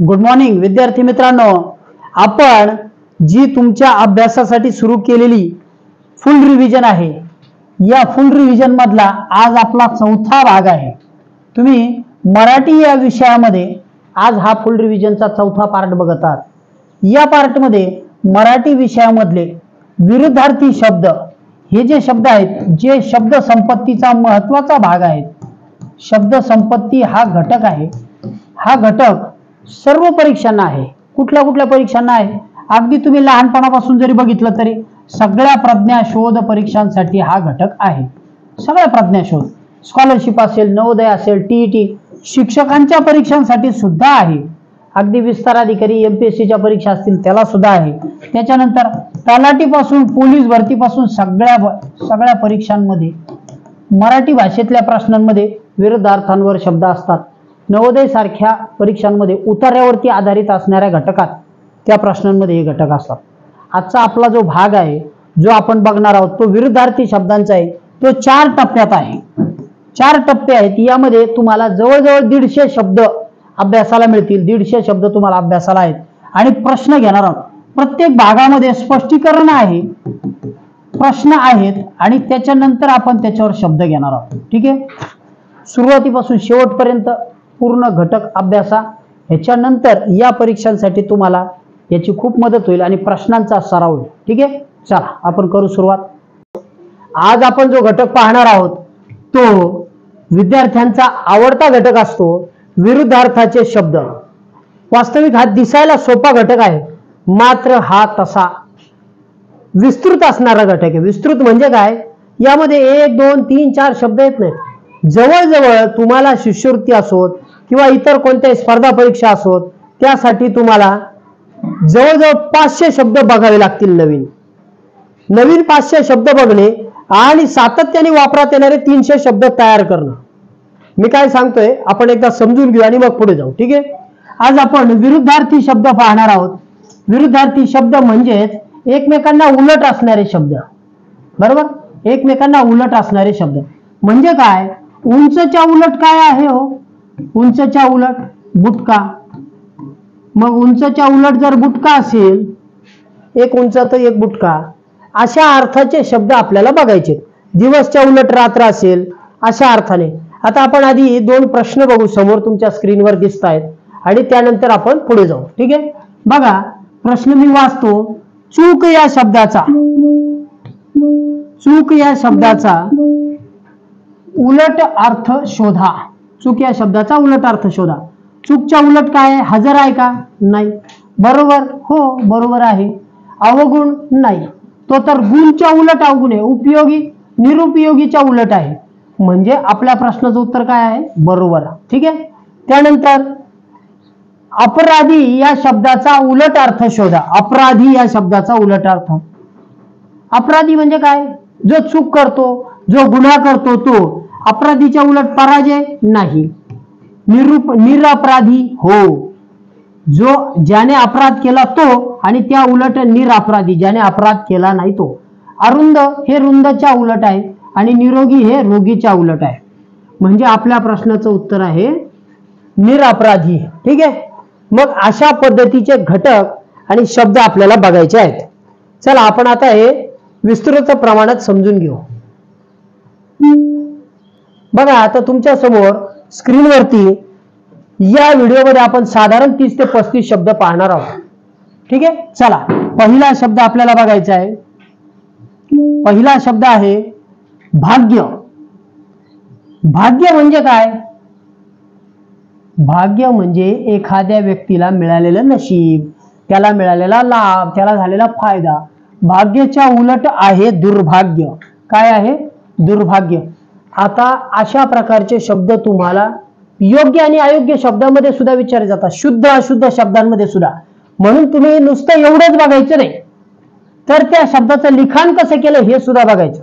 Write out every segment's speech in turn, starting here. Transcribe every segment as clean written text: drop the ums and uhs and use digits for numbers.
Good morning विद्यार्थी मित्रांनो, आपण जी तुमच्या अभ्यासासाठी सुरू केलेली फुल रिव्हिजन आहे, या फुल रिव्हिजन मधला आज आपला चौथा भाग आहे। तुम्ही मराठी या विषयामध्ये आज हा फुल रिव्हिजनचा चौथा पार्ट बघत आहात। या पार्ट मध्ये मराठी विषयामधले विरुद्धार्थी शब्द हे जे शब्द आहेत, जे शब्द संपत्तीचा महत्त्वाचा भाग आहे। शब्द संपत्ती हा घटक आहे। हा घटक सर्व परीक्षांना आहे। कुठल्या कुठल्या परीक्षांना आहे? अगदी तुम्ही लहानपणापासून जरी बघितलं तरी सगळ्या प्रज्ञा शोध परीक्षांसाठी हा घटक आहे। सगळ्या प्रज्ञा शोध, स्कॉलरशिप असेल, नवोदय असेल, टीईटी, शिक्षकांच्या परीक्षांसाठी सुद्धा आहे। अगदी विस्तार अधिकारी एमपीएससीच्या परीक्षा असतील त्याला सुद्धा आहे। त्याच्यानंतर तलाठीपासून पोलीस भरतीपासून सगळ्या परीक्षांमध्ये मराठी भाषेतल्या प्रश्नांमध्ये विरुद्धार्थांवर शब्द असतात। नवोदय सारख्या परीक्षांमध्ये उतार्यावरती आधारित असणाऱ्या घटकात त्या प्रश्नांमध्ये हे घटक असतात। आजचा आपला जो भाग आहे, जो आपण बघणार आहोत, तो विरुद्धार्थी शब्दांचा आहे। तो 4 टप्प्यात आहे। 4 टप्पे आहेत। यामध्ये तुम्हाला जवळजवळ 150 शब्द अभ्यासाला मिळतील। 150 शब्द तुम्हाला अभ्यासाला आहेत आणि प्रश्न घेणार आहोत। प्रत्येक भागामध्ये स्पष्टीकरण आहे, प्रश्न आहेत आणि त्याच्यानंतर आपण त्याच्यावर शब्द घेणार आहोत। ठीक आहे, सुरुवातीपासून शेवटपर्यंत पूर्ण घटक अभ्यासा। ह्याच्यानंतर या परीक्षांसाठी तुम्हाला याची खूप मदत होईल आणि प्रश्नांचा सराव होईल। ठीक आहे, चला आपण करू सुरुवात। आज आपण जो घटक पाहणार आहोत तो विद्यार्थ्यांचा आवडता घटक असतो, विरुद्धार्थाचे शब्द। वास्तविक हा दिसायला सोपा घटक आहे, मात्र हा तसा विस्तृत असणारा घटक आहे। विस्तृत म्हणजे काय? यामध्ये 1 2 3 4 शब्द येत नाहीत। जवळजवळ तुम्हाला शिष्यवृत्ती असोत किंवा इतर कोणत्याही स्पर्धा परीक्षा असोत, त्यासाठी तुम्हाला जवळजवळ 500 शब्द बघावे लागतील। नवीन 500 शब्द बघणे आणि सातत्याने वापरात येणारे 300 शब्द तयार करणं। मी काय सांगतोय आपण एकदा समजून घेऊ आणि मग पुढे जाऊ। ठीक आहे, आज आपण विरुद्धार्थी शब्द पाहणार आहोत। विरुद्धार्थी शब्द म्हणजेच एकमेकांना उलट असणारे शब्द। बरोबर, एकमेकांना उलट असणारे शब्द म्हणजे काय? उंचच्या उलट काय आहे हो? उंचच्या उलट बुटका। मग उंचच्या उलट जर बुटका असेल, एक उंच तर एक बुटका, अशा अर्थाचे शब्द आपल्याला बघायचे। दिवसच्या उलट रात्र असेल, अशा अर्थाने। आता आपण आधी 2 प्रश्न बघू, समोर तुमच्या स्क्रीनवर दिसत आहेत आणि त्यानंतर आपण पुढे जाऊ। ठीक आहे, बघा प्रश्न मी वाचतो। चूक या शब्दाचा, चूक या शब्दाचा उलट अर्थ शोधा। चूक या शब्दाचा उलट अर्थ शोधा। चूकच्या उलट काय आहे? हजर आहे का? नाही। बरोबर? हो बरोबर आहे। अवगुण? नाही। तो तर गुणच्या उलट अवगुण आहे। उपयोगी? निरुपयोगीच्या उलट आहे। म्हणजे आपल्या प्रश्नाचं उत्तर काय आहे? बरोबर। ठीक आहे, त्यानंतर अपराधी या शब्दाचा उलट अर्थ शोधा। अपराधी या शब्दाचा उलट अर्थ। अपराधी म्हणजे काय? जो चूक करतो, जो गुन्हा करतो तो। अपराधीच्या उलट पराजय? नाही। निरपराधी? हो, जो ज्याने अपराध केला तो, आणि त्या उलट निरपराधी, ज्याने अपराध केला नाही तो। अरुंद हे रुंदच्या उलट आहे आणि निरोगी हे रोगीच्या उलट आहे। म्हणजे आपल्या प्रश्नाचं उत्तर आहे निरपराधी। ठीक आहे, मग अशा पद्धतीचे घटक आणि शब्द आपल्याला बघायचे आहेत। चला आपण आता हे विस्तृत प्रमाणात समजून घेऊ। बघा आता तुमच्या समोर स्क्रीनवरती या व्हिडिओमध्ये आपण साधारण 30 ते 35 शब्द पाहणार आहोत। ठीक आहे, चला पहिला शब्द आपल्याला बघायचा आहे। पहिला शब्द आहे भाग्य। भाग्य म्हणजे काय? भाग्य म्हणजे एखाद्या व्यक्तीला मिळालेलं नशीब, त्याला मिळालेला लाभ, त्याला झालेला फायदा। भाग्याच्या उलट आहे दुर्भाग्य। काय आहे? दुर्भाग्य। आता अशा प्रकारचे शब्द तुम्हाला योग्य आणि अयोग्य शब्दामध्ये सुद्धा विचारले जातात, शुद्ध अशुद्ध शब्दांमध्ये सुद्धा। म्हणून तुम्ही नुसतं एवढंच बघायचं नाही, तर त्या शब्दाचं लिखाण कसं केलं हे सुद्धा बघायचं।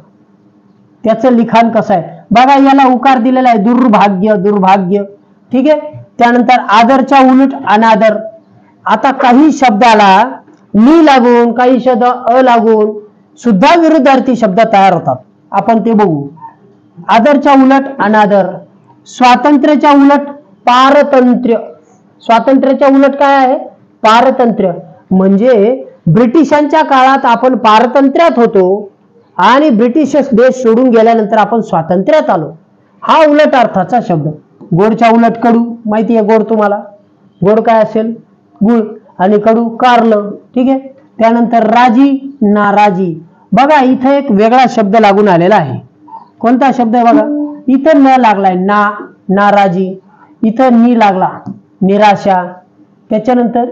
त्याचं लिखाण कसं आहे बघा। याला उकार दिलेला आहे दुर्भाग्य, दुर्भाग्य। ठीक आहे, त्यानंतर आदरच्या उलट अनादर। आता काही शब्दाला नि लागून, काही शब्द अ लागून सुद्धा विरुद्धार्थी शब्द तयार होतात, आपण ते बघू। आदरच्या उलट अनादर, स्वातंत्र्याच्या उलट पारतंत्र्य, स्वातंत्र्याच्या उलट काय आहे? पारतंत्र्य. म्हणजे ब्रिटिशांच्या काळात आपण पारतंत्र्यात होतो आणि ब्रिटिश देश सोडून गेल्यानंतर आपण स्वातंत्र्यात आलो, हा उलट अर्थाचा शब्द. गोडच्या उलट कडू, माहिती आहे गोड तुम्हाला? गोड काय असेल? गुळ, आणि कडू कारलं. ठीक आहे. त्यानंतर राजी, नाराजी. बघा इथं एक वेगळा शब्द लागून आलेला आहे. कोणता शब्द आहे बघा? इथं न लागलाय नाराजी, इथं नी लागला निराशा. त्याच्यानंतर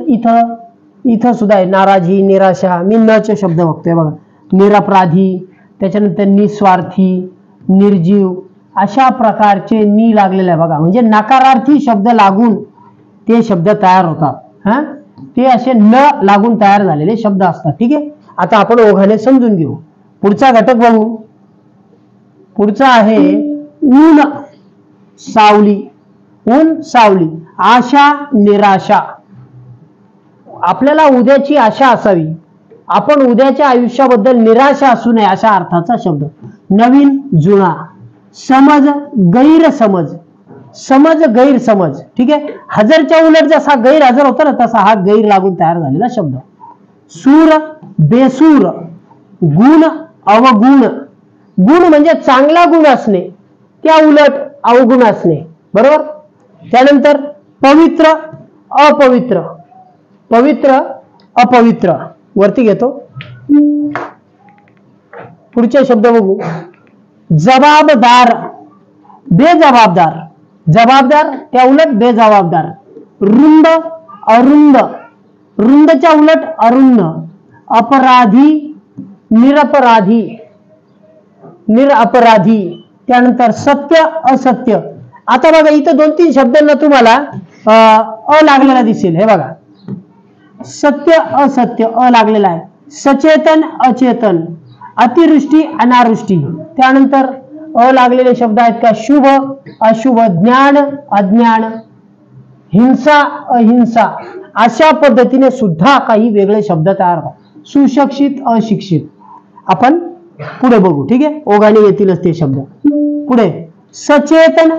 इथं सुद्धा आहे नाराजी, निराशा. मी नचे शब्द बघतोय बघा. निरपराधी, त्याच्यानंतर निस्वार्थी, निर्जीव, अशा प्रकारचे नी लागलेले आहे बघा. म्हणजे नकारार्थी शब्द लागून ते शब्द तयार होतात. ते असे न लागून तयार झालेले शब्द असतात. ठीक आहे. आता आपण ओघाने समजून घेऊ. पुढचा घटक बघू. पुढचा आहे ऊन, सावली. ऊन, सावली, आशा, निराशा. आपल्याला उद्याची आशा असावी, आपण उद्याच्या आयुष्याबद्दल निराशा असू नये, अशा अर्थाचा शब्द. नवीन, जुना. समज, गैरसमज. समज, गैरसमज. ठीक आहे. हजरच्या उलट जसा गैरहजर होता ना, तसा हा गैर लागून तयार झालेला शब्द. सूर, बेसूर. गुण, अवगुण. गुण म्हणजे चांगला गुण असणे, त्या उलट अवगुण असणे. बरोबर. त्यानंतर पवित्र, अपवित्र. पवित्र, अपवित्र. वरती घेतो. पुढचे शब्द बघू. जबाबदार, बेजबाबदार. जबाबदार, त्या उलट बेजबाबदार. रुंद, अरुंद. रुंदच्या उलट अरुंद. अपराधी, निरपराधी. निरपराधी. त्यानंतर सत्य, असत्य. आता बघा इथं 2-3 शब्दांना तुम्हाला अ लागलेला दिसेल. हे बघा, सत्य, असत्य, अ लागलेला आहे. सचेतन, अचेतन. अतिवृष्टी, अनावृष्टी. त्यानंतर अ लागलेले शब्द आहेत का? शुभ, अशुभ. ज्ञान, अज्ञान. हिंसा, अहिंसा. अशा पद्धतीने सुद्धा काही वेगळे शब्द तयार होतात. सुशिक्षित, अशिक्षित. आपण पुढे बघू. ठीक आहे. ओघाने येतीलच ते शब्द. पुढे सचेतन,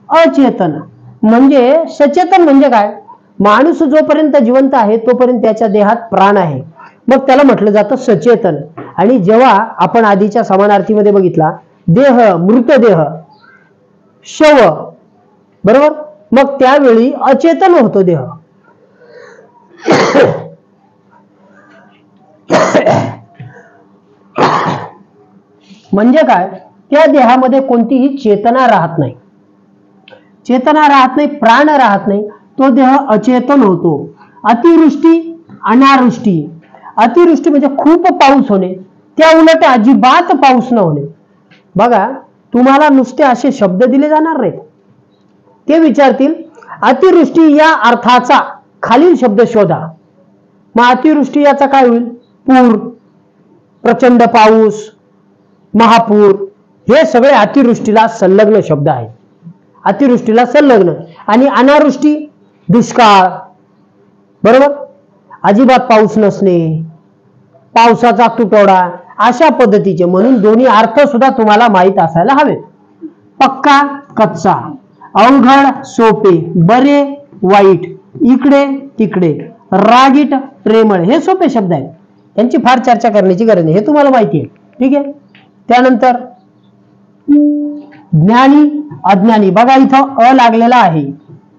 अचेतन. म्हणजे सचेतन म्हणजे काय? माणूस जोपर्यंत जिवंत आहे तोपर्यंत त्याच्या देहात प्राण आहे, मग त्याला म्हटलं जातं सचेतन. आणि जेव्हा आपण आधीच्या समानार्थीमध्ये बघितला, देह, मृतदेह, शव. बरोबर. मग त्यावेळी अचेतन होतो देह. म्हणजे काय? त्या देहामध्ये कोणतीही चेतना राहत नाही. चेतना राहत नाही, प्राण राहत नाही, तो देह अचेतन होतो. अतिवृष्टी, अनावृष्टी. अतिवृष्टी म्हणजे खूप पाऊस होणे, त्या उलट अजिबात पाऊस न होणे. बघा तुम्हाला नुसते असे शब्द दिले जाणार नाहीत. ते विचारतील अतिवृष्टी या अर्थाचा खालील शब्द शोधा. मग अतिवृष्टी याचा काय होईल? पूर, प्रचंड पाऊस, महापूर. हे सगळे अतिवृष्टीला संलग्न शब्द आहेत. अतिवृष्टीला संलग्न. आणि अनावृष्टी, दुष्काळ. बरोबर. अजिबात पाऊस नसणे, पावसाचा तुटवडा, अशा पद्धतीचे. म्हणून दोन्ही अर्थ सुद्धा तुम्हाला माहित असायला हवेत. पक्का, कच्चा. अवघड, सोपे. बरे, वाईट. इकडे, तिकडे. रागीट, प्रेमळ. हे सोपे शब्द आहेत, त्यांची फार चर्चा करण्याची गरज नाही, हे तुम्हाला माहिती आहे. ठीक आहे. त्यानंतर ज्ञानी, अज्ञानी. बघा इथं अ लागलेला आहे.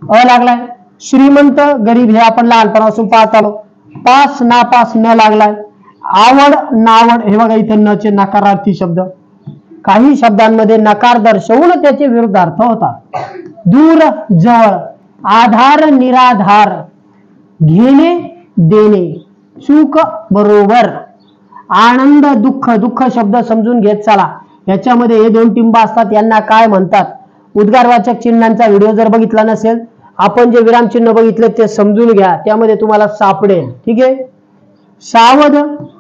अ लागलाय. श्रीमंत, गरीब हे आपण लहानपणापासून पाहत आलो. पास, नापास न लागलाय. आवड, नावड. हे बघा इथं नचे नकारार्थी शब्द. काही शब्दांमध्ये नकार दर्शवून त्याचे विरुद्धार्थ होतात. दूर, जवळ. आधार, निराधार. घेणे, देणे. चूक, बरोबर. आनंद, दुःख. दुःख शब्द समजून घेत चला. याच्यामध्ये हे 2 टिंब असतात, यांना काय म्हणतात? उद्गारवाचक चिन्हांचा व्हिडिओ जर बघितला नसेल, आपण जे विराम चिन्ह बघितले ते समजून घ्या, त्यामध्ये तुम्हाला सापडेल. ठीक आहे. सावध,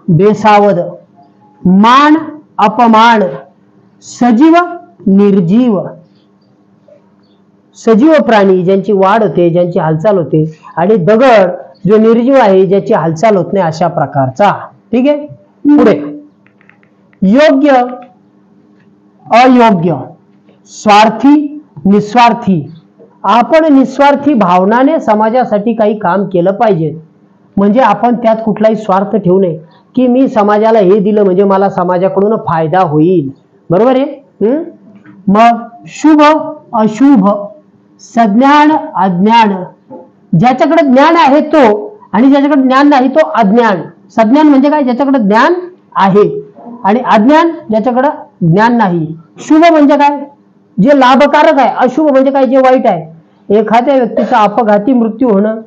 बेसावध. मान, अपमान. सजीव, निर्जीव. सजीव प्राणी ज्यांची वाढ होते, ज्यांची हालचाल होते. आणि दगड जो निर्जीव आहे, ज्याची हालचाल होत नाही, अशा प्रकारचा. ठीक आहे. पुढे योग्य, अयोग्य. स्वार्थी, निस्वार्थी. आपण निस्वार्थी भावनाने समाजासाठी काही काम केलं पाहिजे. म्हणजे आपण त्यात कुठलाही स्वार्थ ठेवू नये की मी समाजाला हे दिलं म्हणजे मला समाजाकडून फायदा होईल. बरोबर आहे. मग शुभ अशुभ, सज्ञान अज्ञान. ज्याच्याकडे ज्ञान आहे तो आणि ज्याच्याकडे ज्ञान नाही तो अज्ञान. सज्ञान म्हणजे काय? ज्याच्याकडे ज्ञान आहे. आणि अज्ञान ज्याच्याकडे ज्ञान नाही. शुभ म्हणजे काय? जे लाभकारक आहे. अशुभ म्हणजे काय? जे वाईट आहे. एखाद्या व्यक्तीचा अपघाती मृत्यू होणं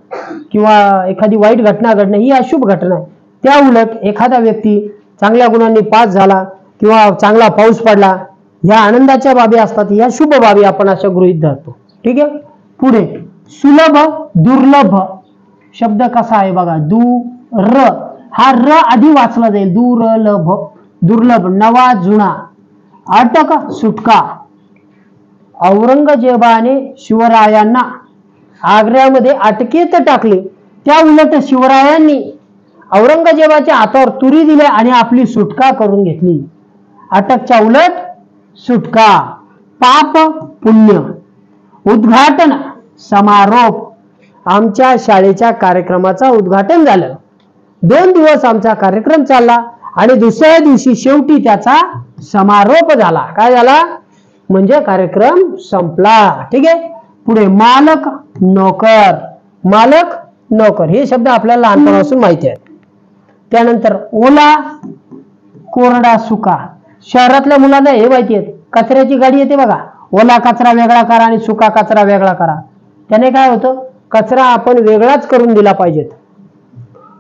किंवा एखादी वाईट घटना घडणं ही अशुभ घटना आहे. त्या उलट एखादा व्यक्ती चांगल्या गुणांनी पास झाला किंवा चांगला पाऊस पडला, ह्या आनंदाच्या बाबी असतात. ह्या शुभ बाबी आपण अशा गृहीत धरतो. ठीक आहे. पुढे सुलभ दुर्लभ शब्द कसा आहे बघा. दूर, हा र आधी वाचला जाईल. दुर्लभ, दुर्लभ नवा जुना. अटक सुटका. औरंगजेबाने शिवरायांना आग्र्यामध्ये अटकेत टाकले. त्या उलट शिवरायांनी औरंगजेबाच्या हातावर तुरी दिल्या आणि आपली सुटका करून घेतली. अटकच्या उलट सुटका. पाप पुण्य. उद्घाटन समारोप. आमच्या शाळेच्या कार्यक्रमाचा उद्घाटन झालं. 2 दिवस आमचा कार्यक्रम चालला आणि दुसऱ्या दिवशी शेवटी त्याचा समारोप झाला. काय झाला? म्हणजे कार्यक्रम संपला. ठीक आहे. पुढे मालक नोकर. मालक नोकर हे शब्द आपल्याला लहानपणापासून माहिती आहे. त्यानंतर ओला कोरडा सुका. शहरातल्या मुलांना हे माहिती आहे. कचऱ्याची गाडी येते बघा. ओला कचरा वेगळा करा आणि सुका कचरा वेगळा करा. त्याने काय होतं? कचरा आपण वेगळाच करून दिला पाहिजे.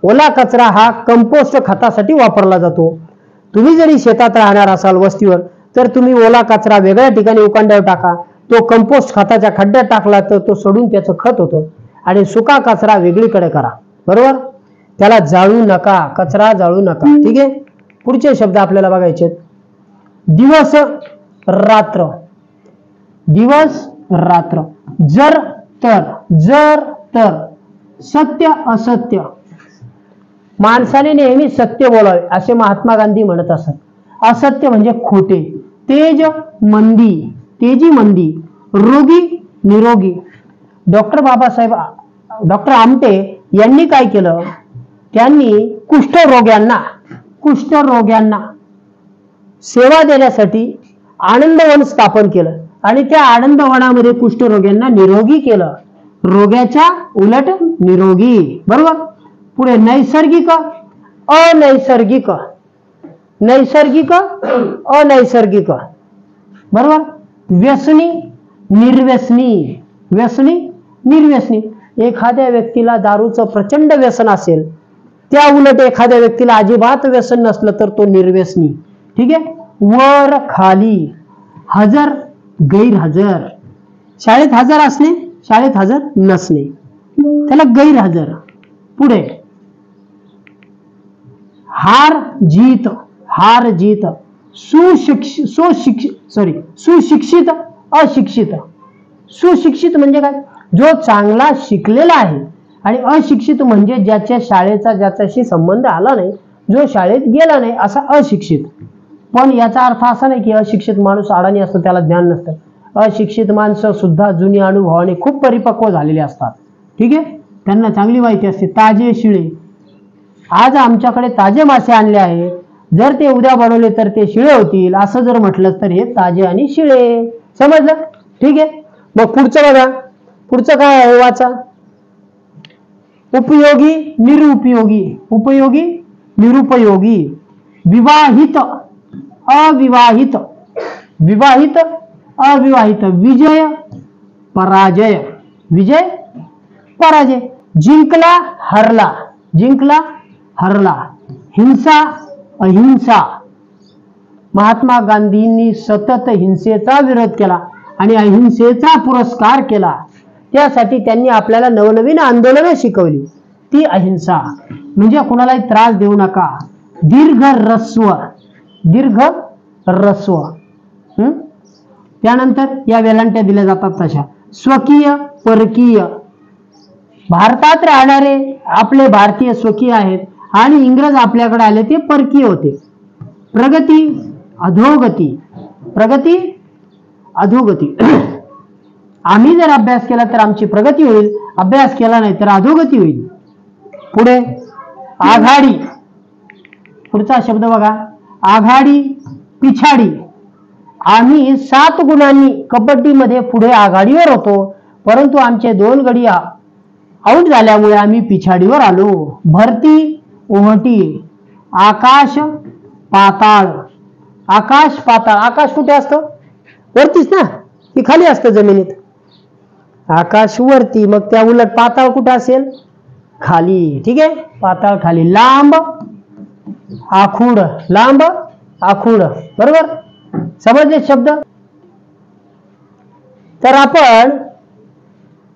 ओला कचरा हा कंपोस्ट खतासाठी वापरला जातो. तुम्ही जरी शेतात राहणार असाल वस्तीवर तर तुम्ही ओला कचरा वेगळ्या ठिकाणी उकांड्यावर टाका. तो कंपोस्ट खताच्या खड्ड्यात टाकला तर तो सडून त्याचं खत होतं. आणि सुका कचरा वेगळीकडे करा. बरोबर. त्याला जाळू नका. कचरा जाळू नका. ठीक आहे. पुढचे शब्द आपल्याला बघायचे. दिवस रात्र. दिवस रात्र. जर तर. सत्य असत्य. माणसाने नेहमी सत्य बोलावे असे महात्मा गांधी म्हणत असत. असत्य म्हणजे खोटे. तेज मंदी. तेजी मंदी. रोगी निरोगी. डॉक्टर आमटे यांनी काय केलं? त्यांनी कुष्ठरोग्यांना सेवा देण्यासाठी आनंदवन स्थापन केलं आणि त्या आनंदवनामध्ये कुष्ठरोग्यांना निरोगी केलं. रोग्याच्या उलट निरोगी. बरोबर. पुढे नैसर्गिक अनैसर्गिक. नैसर्गिक अनैसर्गिक. बरोबर. व्यसनी निर्व्यसनी. व्यसनी निर्व्यसनी. एखाद्या व्यक्तीला दारूचं प्रचंड व्यसन असेल, त्या उलट एखाद्या व्यक्तीला अजिबात व्यसन नसलं तर तो निर्व्यसनी. ठीक आहे. वर खाली. हजर गैरहजर. शाळेत हजर असणे, शाळेत हजर नसणे, त्याला गैरहजर. पुढे हार जीत. हार जीत. सुशिक्षित अशिक्षित. सुशिक्षित म्हणजे काय? जो चांगला शिकलेला आहे. आणि अशिक्षित म्हणजे ज्याच्या शाळेचा ज्याच्याशी संबंध आला नाही, जो शाळेत गेला नाही असा अशिक्षित. पण याचा अर्थ असा नाही की अशिक्षित माणूस अडाणी असतो, त्याला ज्ञान नसतं. अशिक्षित माणसं सुद्धा जुनी अनुभवाने खूप परिपक्व झालेले असतात. ठीक आहे. त्यांना चांगली माहिती असते. ताजे शिळे. आज आमच्याकडे ताजे मासे आणले आहे, जर ते उद्या बनवले तर ते शिळे होतील असं जर म्हटलं तर हे ताजे आणि शिळे. समजलं. ठीक आहे. मग पुढचं बघा. पुढचं काय आहे वाचा. उपयोगी निरुपयोगी. उपयोगी निरुपयोगी. विवाहित अविवाहित. विवाहित अविवाहित. विजय पराजय. विजय पराजय. जिंकला हरला. जिंकला हरला. हिंसा अहिंसा. महात्मा गांधींनी सतत हिंसेचा विरोध केला आणि अहिंसेचा पुरस्कार केला. त्यासाठी त्यांनी आपल्याला नवनवीन आंदोलनं शिकवली. ती अहिंसा म्हणजे कुणालाही त्रास देऊ नका. दीर्घ रस्व. दीर्घ रस्व. त्यानंतर या वेलांट्या दिल्या जातात तशा. स्वकीय परकीय. भारतात राहणारे आपले भारतीय स्वकीय आहेत आणि इंग्रज आपल्याकडे आले ते परकीय होते. प्रगती अधोगती. प्रगती अधोगती. आम्ही जर अभ्यास केला तर आमची प्रगती होईल, अभ्यास केला नाही तर अधोगती होईल. पुढे आघाडी. पुढचा शब्द बघा, आघाडी, पिछाडी. आम्ही 7 गुणांनी कबड्डीमध्ये पुढे आघाडीवर होतो, परंतु आमचे 2 गडी आउट झाल्यामुळे आम्ही पिछाडीवर आलो. भरती, ओहटी. आकाश, पाताळ. आकाश, पाताळ. आकाश कुठे असतं? वरतीच ना, की खाली असतं जमिनीत? आकाश वरती, मग त्या उलट पाताळ कुठे असेल? खाली. ठीक आहे, पाताळ खाली. लांब, आखूड. लांब, आखूड. बरोबर, समजले शब्द? तर आपण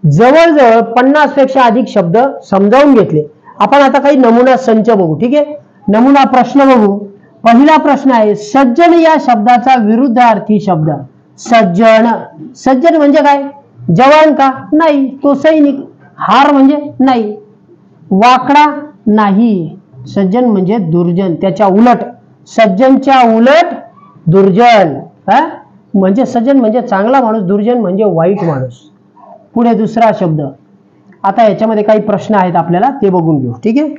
जवळजवळ 50 पेक्षा अधिक शब्द समजावून घेतले. आपण आता काही नमुना संच बघू. ठीक आहे, नमुना प्रश्न बघू. पहिला प्रश्न आहे, सज्जन या शब्दाचा विरुद्धार्थी शब्द. सज्जन. सज्जन म्हणजे काय? जवान का? नाही, तो सैनिक. हार म्हणजे नाही. वाकडा नाही. सज्जन म्हणजे दुर्जन, त्याच्या उलट. सज्जनच्या उलट दुर्जन. म्हणजे सज्जन म्हणजे चांगला माणूस, दुर्जन म्हणजे वाईट माणूस. पुढे दुसरा शब्द. आता याच्यामध्ये काही प्रश्न आहेत आपल्याला, ते बघून घेऊ. ठीक आहे,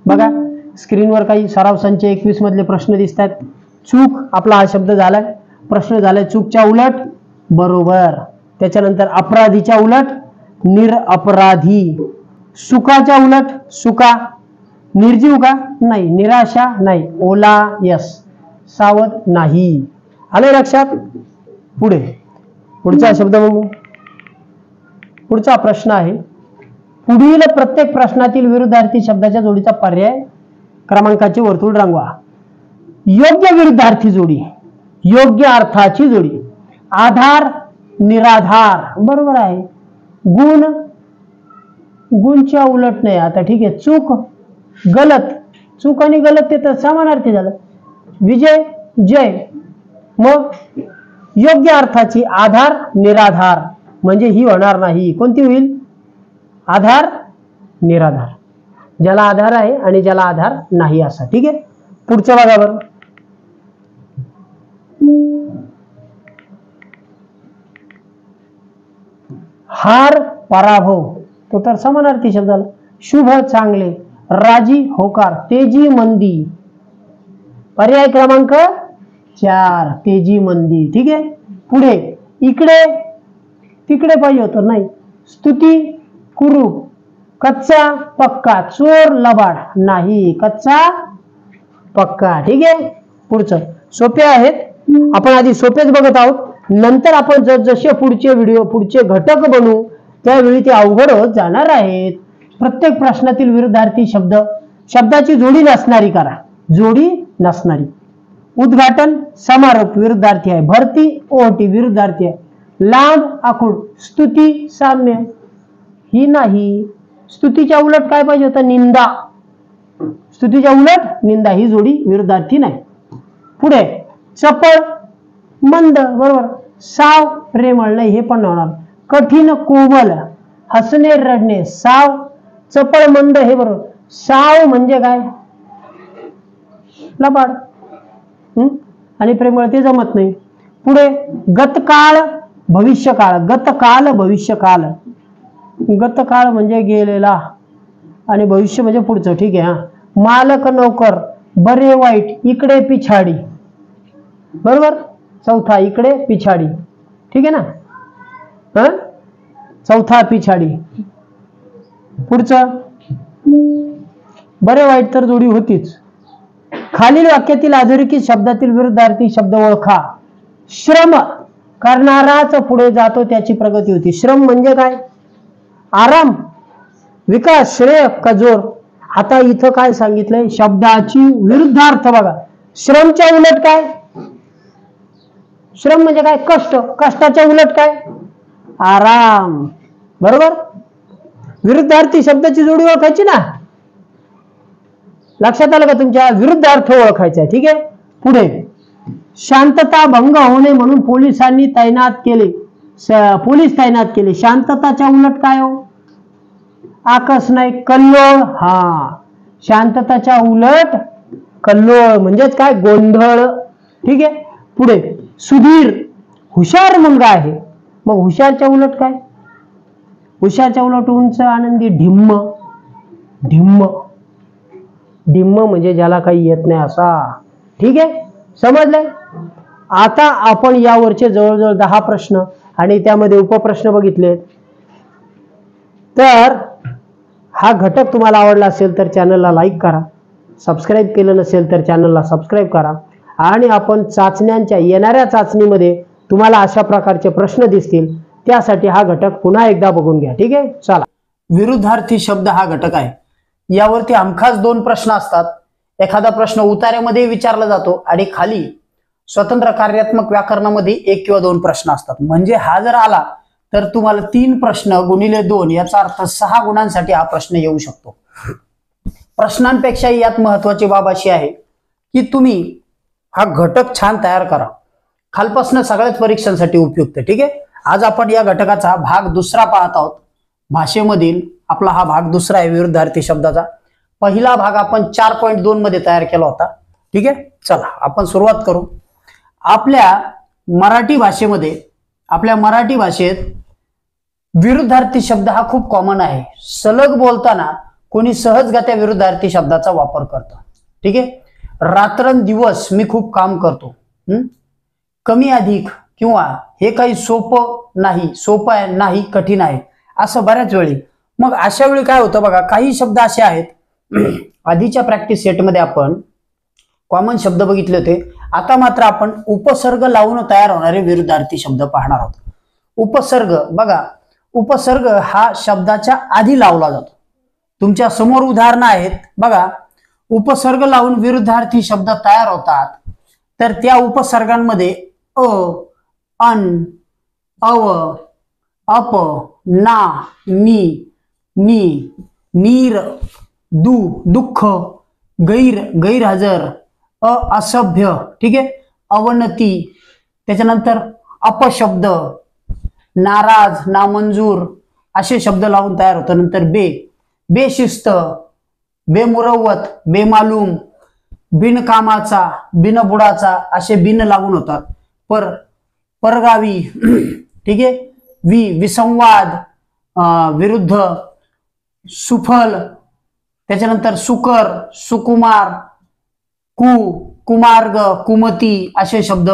बघा स्क्रीनवर काही सराव संच 21 मधले प्रश्न दिसतात. चूक, आपला हा शब्द झालाय, प्रश्न झालाय. चूकच्या उलट बरोबर. त्याच्यानंतर अपराधीच्या उलट निरअपराधी. सुखाच्या उलट सुका. निर्जीव का? नाही. निराशा नाही. ओला यस. सावध नाही. आले लक्षात? पुढे पुढचा शब्द बघू. पुढचा प्रश्न आहे, पुढील प्रत्येक प्रश्नातील विरुद्धार्थी शब्दाच्या जोडीचा पर्याय क्रमांकाचे वर्तुळ रंगवा. योग्य विरुद्धार्थी जोडी, योग्य अर्थाची जोडी. आधार, निराधार. बरोबर आहे. गुण, गुणच्या उलट नाही. आता ठीक आहे, चूक, गलत. चूक आणि गलत ते तर समानार्थी झालं. विजय, जय. मग योग्य अर्थाची आधार, निराधार. म्हणजे ही होणार नाही. कोणती होईल? आधार, निराधार. ज्याला आधार आहे आणि ज्याला आधार नाही असा. ठीक आहे, पुढचं बघा बरं. हार, पराभव. तो तर समानार्थी शब्द झाला. शुभ, चांगले. राजी, होकार. तेजी, मंदी. पर्याय क्रमांक 4, तेजी, मंदी. ठीक आहे, पुढे इकडे तिकडे पाहिजे होतं, नाही. स्तुती, कुरूप. कच्चा, पक्का. चोर, लबाड. नाही, कच्चा, पक्का. ठीक आहे, पुढचं. सोपे आहेत, आपण आधी सोपेच बघत आहोत. नंतर आपण जसे पुढचे व्हिडिओ, पुढचे घटक बनवू त्यावेळी ते अवघड होत जाणार आहेत. प्रत्येक प्रश्नातील विरुद्धार्थी शब्द, शब्दाची जोडी नसणारी करा. जोडी नसणारी. उद्घाटन, समारोप विरुद्धार्थी आहे. भरती, ओहटी विरुद्धार्थी आहे. लांब, आखूड. स्तुती, साम्य. ही नाही. स्तुतीच्या उलट काय पाहिजे होतं? निंदा. स्तुतीच्या उलट निंदा. ही जोडी विरुद्धार्थी नाही. पुढे चपळ, मंद. बरोबर. साव, प्रेमळ. नाही, हे पण होणार. कठीण, कोमल. हसणे, रडणे. साव, चपळ, मंद. हे बरोबर. साव म्हणजे काय? लबाड. आणि प्रेमळ ते जमत नाही. पुढे गतकाळ, भविष्यकाळ. गतकाल, भविष्यकाल. गतकाळ म्हणजे गेलेला आणि भविष्य म्हणजे पुढचं. ठीक आहे. मालक, नोकर. बरे, वाईट. इकडे, पिछाडी. बरोबर. चौथा इकडे, पिछाडी. ठीक आहे ना? चौथा पिछाडी. पुढचं बरे वाईट तर जोडी होतीच. खालील वाक्यातील अधोरेखित शब्दातील विरुद्धार्थी शब्द ओळखा. श्रम करणाराच पुढे जातो त्याची प्रगती होती. श्रम म्हणजे काय? आराम, विकास, श्रेय का जोर. आता इथं काय सांगितलंय? शब्दाची विरुद्धार्थ बघा. श्रमच्या उलट काय? श्रम म्हणजे काय? कष्ट. कष्टाच्या उलट काय? आराम. बरोबर. विरुद्धार्थी शब्दाची जोडी ओळखायची ना. लक्षात आलं का तुमच्या? विरुद्धार्थ ओळखायचा. ठीक आहे, पुढे शांतता भंग होऊ नये म्हणून पोलिसांनी तैनात केले. पोलीस तैनात केले. शांतताच्या उलट काय हो? आकस नाही, कल्लोळ. हा, शांतताच्या उलट कल्लोळ म्हणजेच काय? गोंधळ. ठीक आहे, पुढे सुधीर, हुशार मुलगा आहे. मग हुशारच्या उलट काय? हुशारच्या उलट उंच, आनंदी, ढिम्म. ढिम्म ढिम्म म्हणजे ज्याला काही येत नाही असा. ठीक आहे, समजलंय? आता आपण यावरचे जवळजवळ 10 प्रश्न आणि त्यामध्ये उपप्रश्न बघितले. तर हा घटक तुम्हाला आवडला असेल तर चॅनलला लाईक करा, सबस्क्राईब केलं नसेल तर चॅनलला सबस्क्राईब करा. आणि आपण चाचण्यांच्या येणाऱ्या चाचणीमध्ये तुम्हाला अशा प्रकारचे प्रश्न दिसतील, त्यासाठी हा घटक पुन्हा एकदा बघून घ्या. ठीक आहे, चला. विरुद्धार्थी शब्द हा घटक आहे. यावरती हमखास 2 प्रश्न असतात. एखादा प्रश्न उतार्यामध्ये विचारला जातो आणि खाली स्वतंत्र कार्यात्मक व्याकरणामध्ये 1 किंवा 2 प्रश्न असतात. म्हणजे हा जर आला तर तुम्हाला 3 प्रश्न गुणिले 2 याचा अर्थ 6 गुणांसाठी हा प्रश्न येऊ शकतो. प्रश्नांपेक्षा यात महत्वाची बाब अशी आहे की तुम्ही हा घटक छान तयार करा. खालपासून सगळ्याच परीक्षांसाठी उपयुक्त. ठीक आहे, आज आपण या घटकाचा भाग 2 पाहत आहोत. भाषेमधील आपला हा भाग 2 आहे विरुद्धार्थी शब्दाचा. पहिला भाग आपण 4.2 मध्ये तयार केला होता. ठीक आहे, चला आपण सुरुवात करू. आपल्या मराठी भाषेत विरुद्धार्थी शब्द हा खूप कॉमन आहे. सलग बोलताना कोणी सहजगत्या विरुद्धार्थी शब्दाचा वापर करतं. ठीक आहे, रात्रंदिवस मी खूप काम करतो. कमी अधिक किंवा हे काही सोपं आहे नाही कठीण आहे असं बऱ्याच वेळी. मग अशा वेळी काय होतं बघा, काही शब्द असे आहेत आधीच्या प्रॅक्टिस सेटमध्ये आपण कॉमन शब्द बघितले होते. आता मात्र आपण उपसर्ग लावून तयार होणारे विरुद्धार्थी शब्द पाहणार आहोत. उपसर्ग बघा, उपसर्ग हा शब्दाच्या आधी लावला जातो. तुमच्या समोर उदाहरणं आहेत बघा. उपसर्ग लावून विरुद्धार्थी शब्द तयार होतात. तर त्या उपसर्गांमध्ये अ, अन, अव, अप, ना, नी, नीर, दुःख, गैरहजर, असभ्य. ठीक आहे, अवनती, त्याच्यानंतर अपशब्द, नाराज, नामंजूर असे शब्द लावून तयार होतात. नंतर बेशिस्त, बेमुरवत, बेमालूम, बिनकामाचा, बिनबुडाचा असे बिन लागून होतात. परगावी. ठीक आहे, विसंवाद, विरुद्ध, सुफल, त्याच्यानंतर सुकर, सुकुमार, कुमार्ग, कुमती असे शब्द,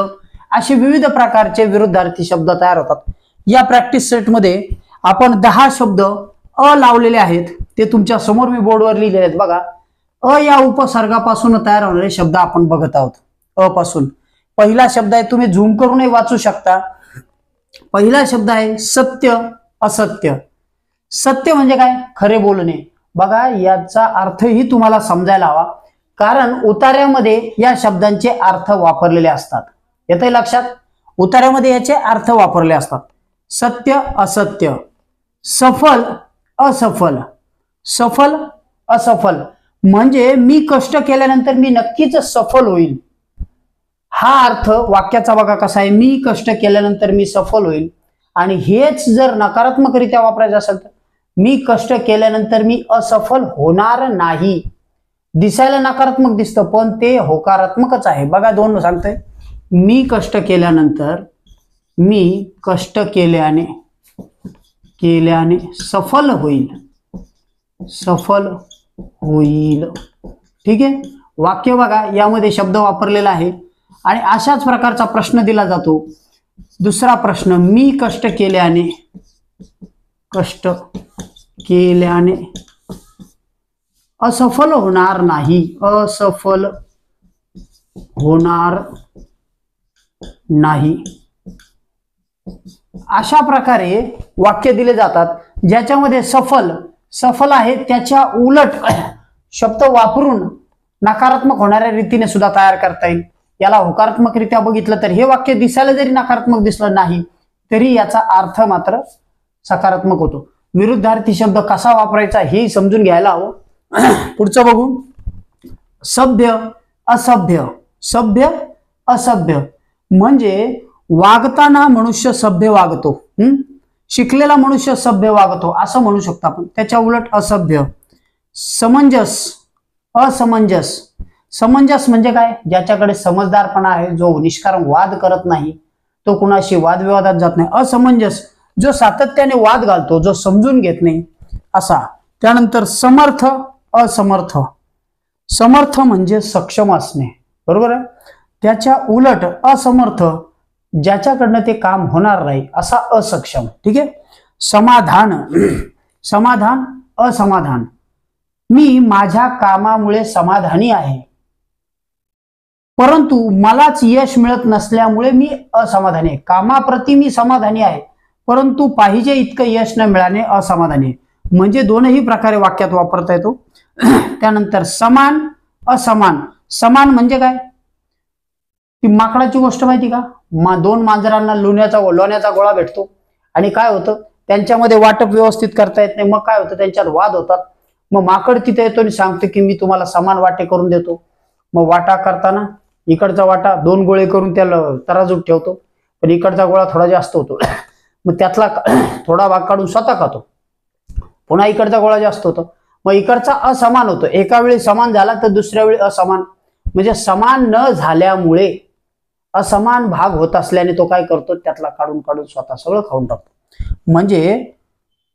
असे विविध प्रकारचे विरुद्धार्थी शब्द तयार होतात. या प्रॅक्टिस सेटमध्ये आपण 10 शब्द अ लावलेले आहेत. ते तुमच्या समोर मी बोर्डवर लिहिलेले आहेत बघा. अ या उपसर्गापासून तयार होणारे शब्द आपण बघत आहोत. अ पासून पहिला शब्द आहे, तुम्ही झूम करूनही वाचू शकता. पहिला शब्द आहे सत्य, असत्य. सत्य म्हणजे काय? खरे बोलणे. बघा, याचा अर्थही तुम्हाला समजायला हवा, कारण उतार्यामध्ये या शब्दांचे अर्थ वापरलेले असतात. येतंय लक्षात? उतार्यामध्ये याचे अर्थ वापरले असतात. सत्य, असत्य. सफल, असफल. सफल, असफल म्हणजे मी कष्ट केल्यानंतर मी नक्कीच सफल होईल. हा अर्थ वाक्याचा बघा कसा आहे, मी कष्ट केल्यानंतर मी सफल होईल. आणि हेच जर नकारात्मकरित्या वापरायचं असेल तर मी कष्ट केल्यानंतर मी असफल होणार नाही. दिसायला नकारात्मक दिसतं पण ते होकारात्मकच आहे. बघा, 2 सांगतोय. मी कष्ट केल्याने सफल होईल. ठीक आहे, वाक्य बघा, यामध्ये शब्द वापरलेला आहे. आणि अशाच प्रकारचा प्रश्न दिला जातो. दुसरा प्रश्न, मी कष्ट केल्याने असफल होणार नाही. असफल होणार नाही. अशा प्रकारे वाक्य दिले जातात ज्याच्यामध्ये सफल आहे त्याच्या उलट शब्द वापरून नकारात्मक होणाऱ्या रीतीने सुद्धा तयार करता येईल. याला होकारात्मकरित्या बघितलं तर हे वाक्य दिसायला जरी नकारात्मक दिसलं नाही तरी याचा अर्थ मात्र सकारात्मक होतो. विरुद्धार्थी शब्द कसा वापरायचा हे समजून घ्यायला हवं. पुढचं बघू. सभ्य, असभ्य. सभ्य, असभ्य म्हणजे वागताना मनुष्य सभ्य वागतो. शिकलेला मनुष्य सभ्य वागतो असं म्हणू शकतो आपण. त्याच्या उलट असभ्य. समंजस, असमंजस. समंजस म्हणजे काय? ज्याच्याकडे समजदारपणा आहे, जो निष्कारण वाद करत नाही, तो कुणाशी वादविवादात जात नाही. असमंजस, जो सातत्याने वाद घालतो, जो समजून घेत नाही असा. त्यानंतर समर्थ, असमर्थ. समर्थ म्हणजे सक्षम असणे, बरोबर आहे. त्याच्या उलट असमर्थ, ज्याच्याकडनं ते काम होणार नाही असा असक्षम. ठीक आहे. समाधान, समाधान, असमाधान. मी माझ्या कामामुळे समाधानी आहे, परंतु मलाच यश मिळत नसल्यामुळे मी असमाधानी आहे. कामाप्रती मी समाधानी आहे, परंतु पाहिजे इतकं यश न मिळाले असमाधानी आहे. म्हणजे दोनही प्रकारे वाक्यात वापरता येतो. त्यानंतर समान, असमान. समान म्हणजे काय? ती माकडाची गोष्ट माहिती का? दोन मांजरांना लोण्याचा गोळा भेटतो आणि काय होतं, त्यांच्यामध्ये वाटप व्यवस्थित करता येत नाही. मग काय होतं, त्यांच्यात वाद होतात. मग माकड तिथे येतो आणि सांगतो की मी तुम्हाला समान वाटे करून देतो. मग वाटा करताना इकडचा वाटा 2 गोळे करून त्याला तराजूत ठेवतो, पण इकडचा गोळा थोडा जास्त होतो. मग त्यातला थोडा भाग काढून स्वतः खातो. पुन्हा इकडचा गोळा जास्त होतो, मग इकडचा असमान होतो. एका वेळी समान झाला तर दुसऱ्या वेळी असमान. म्हणजे समान न झाल्यामुळे असमान भाग होत असल्याने तो काय करतो, त्यातला काढून काढून स्वतः सगळं खाऊन टाकतो. म्हणजे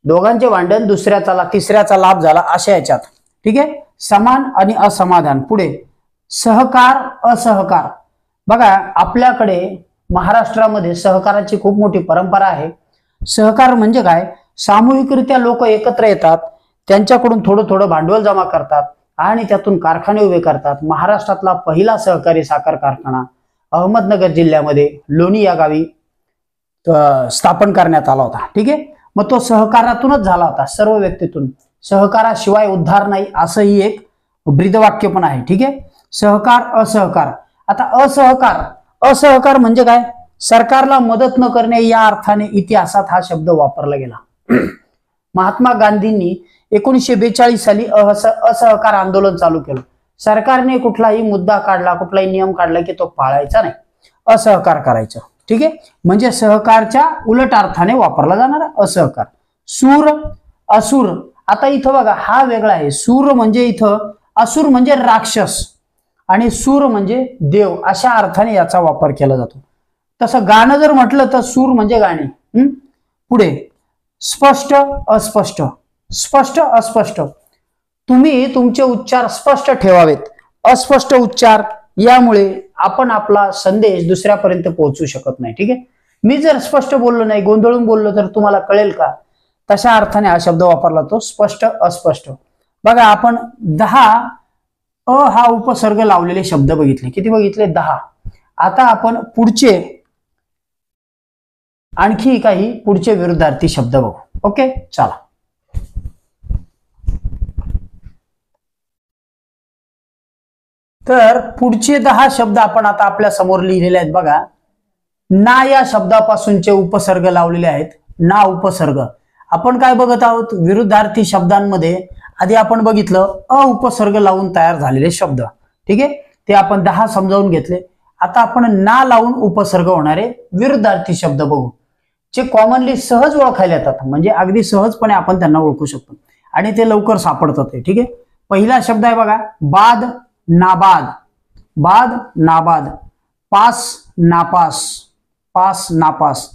दोघांचे भांडण दुसऱ्याचा तिसऱ्याचा लाभ झाला अशा याच्यात. ठीक आहे. समान आणि असमाधान. पुढे सहकार, असहकार. बघा आपल्याकडे महाराष्ट्रामध्ये सहकाराची खूप मोठी परंपरा आहे. सहकार म्हणजे काय? सामूहिकरित्या लोक एकत्र येतात, त्यांच्याकडून थोडं थोडं भांडवल जमा करतात आणि त्यातून कारखाने उभे करतात. महाराष्ट्रातला पहिला सहकारी साखर कारखाना अहमदनगर जिल्ह्यामध्ये लोणी या गावी स्थापन करण्यात आला होता. ठीक आहे. मग तो सहकारातूनच झाला होता, सर्व व्यक्तीतून. सहकाराशिवाय उद्धार नाही असंही एक ब्रीदवाक्य पण आहे. ठीक आहे. सहकार, असहकार. आता असहकार, असहकार म्हणजे काय? सरकारला मदत न करणे या अर्थाने इतिहासात हा शब्द वापरला गेला. महात्मा गांधींनी 1942 साली असहकार आंदोलन चालू केलं. सरकारने कुठलाही मुद्दा काढला, कुठलाही नियम काढला की तो पाळायचा नाही, असहकार करायचं. ठीक आहे. म्हणजे सहकारच्या उलट अर्थाने वापरला जाणारा असहकार. सूर, असुर. आता इथं बघा हा वेगळा आहे. सूर म्हणजे इथं, असुर म्हणजे राक्षस आणि सूर म्हणजे देव, अशा अर्थाने याचा वापर केला जातो. तसं गाणं जर म्हटलं तर सूर म्हणजे गाणे. पुढे स्पष्ट, अस्पष्ट. स्पष्ट, अस्पष्ट. तुम्ही तुमचे उच्चार स्पष्ट ठेवावेत. अस्पष्ट उच्चार यामुळे आपण आपला संदेश दुसऱ्यापर्यंत पोहोचू शकत नाही. ठीक आहे. मी जर स्पष्ट बोललो नाही, गोंधळून बोललो तर तुम्हाला कळेल का? तशा अर्थाने हा शब्द वापरला तो स्पष्ट, अस्पष्ट. बघा आपण 10 हा उपसर्ग लावलेले शब्द बघितले. किती बघितले? 10. आता आपण पुढचे आणखी काही पुढचे विरुद्धार्थी शब्द बघू. ओके, चला. तर पुढचे 10 शब्द आपण आता आपल्या समोर लिहिलेले आहेत. बघा, ना या शब्दापासूनचे उपसर्ग लावलेले आहेत. ना उपसर्ग. आपण काय बघत आहोत? विरुद्धार्थी शब्दांमध्ये आधी आपण बघितलं अ उपसर्ग लावून तयार झालेले शब्द. ठीक आहे. ते आपण 10 समजावून घेतले. आता आपण ना लावून उपसर्ग होणारे विरुद्धार्थी शब्द बघू, जे कॉमनली सहज ओळखायला येतात. म्हणजे अगदी सहजपणे आपण त्यांना ओळखू शकतो आणि ते लवकर सापडतात. ठीक आहे. पहिला शब्द आहे बघा, बाद, नाबाद. बाद, नाबाद. पास, नापास. पास, नापास.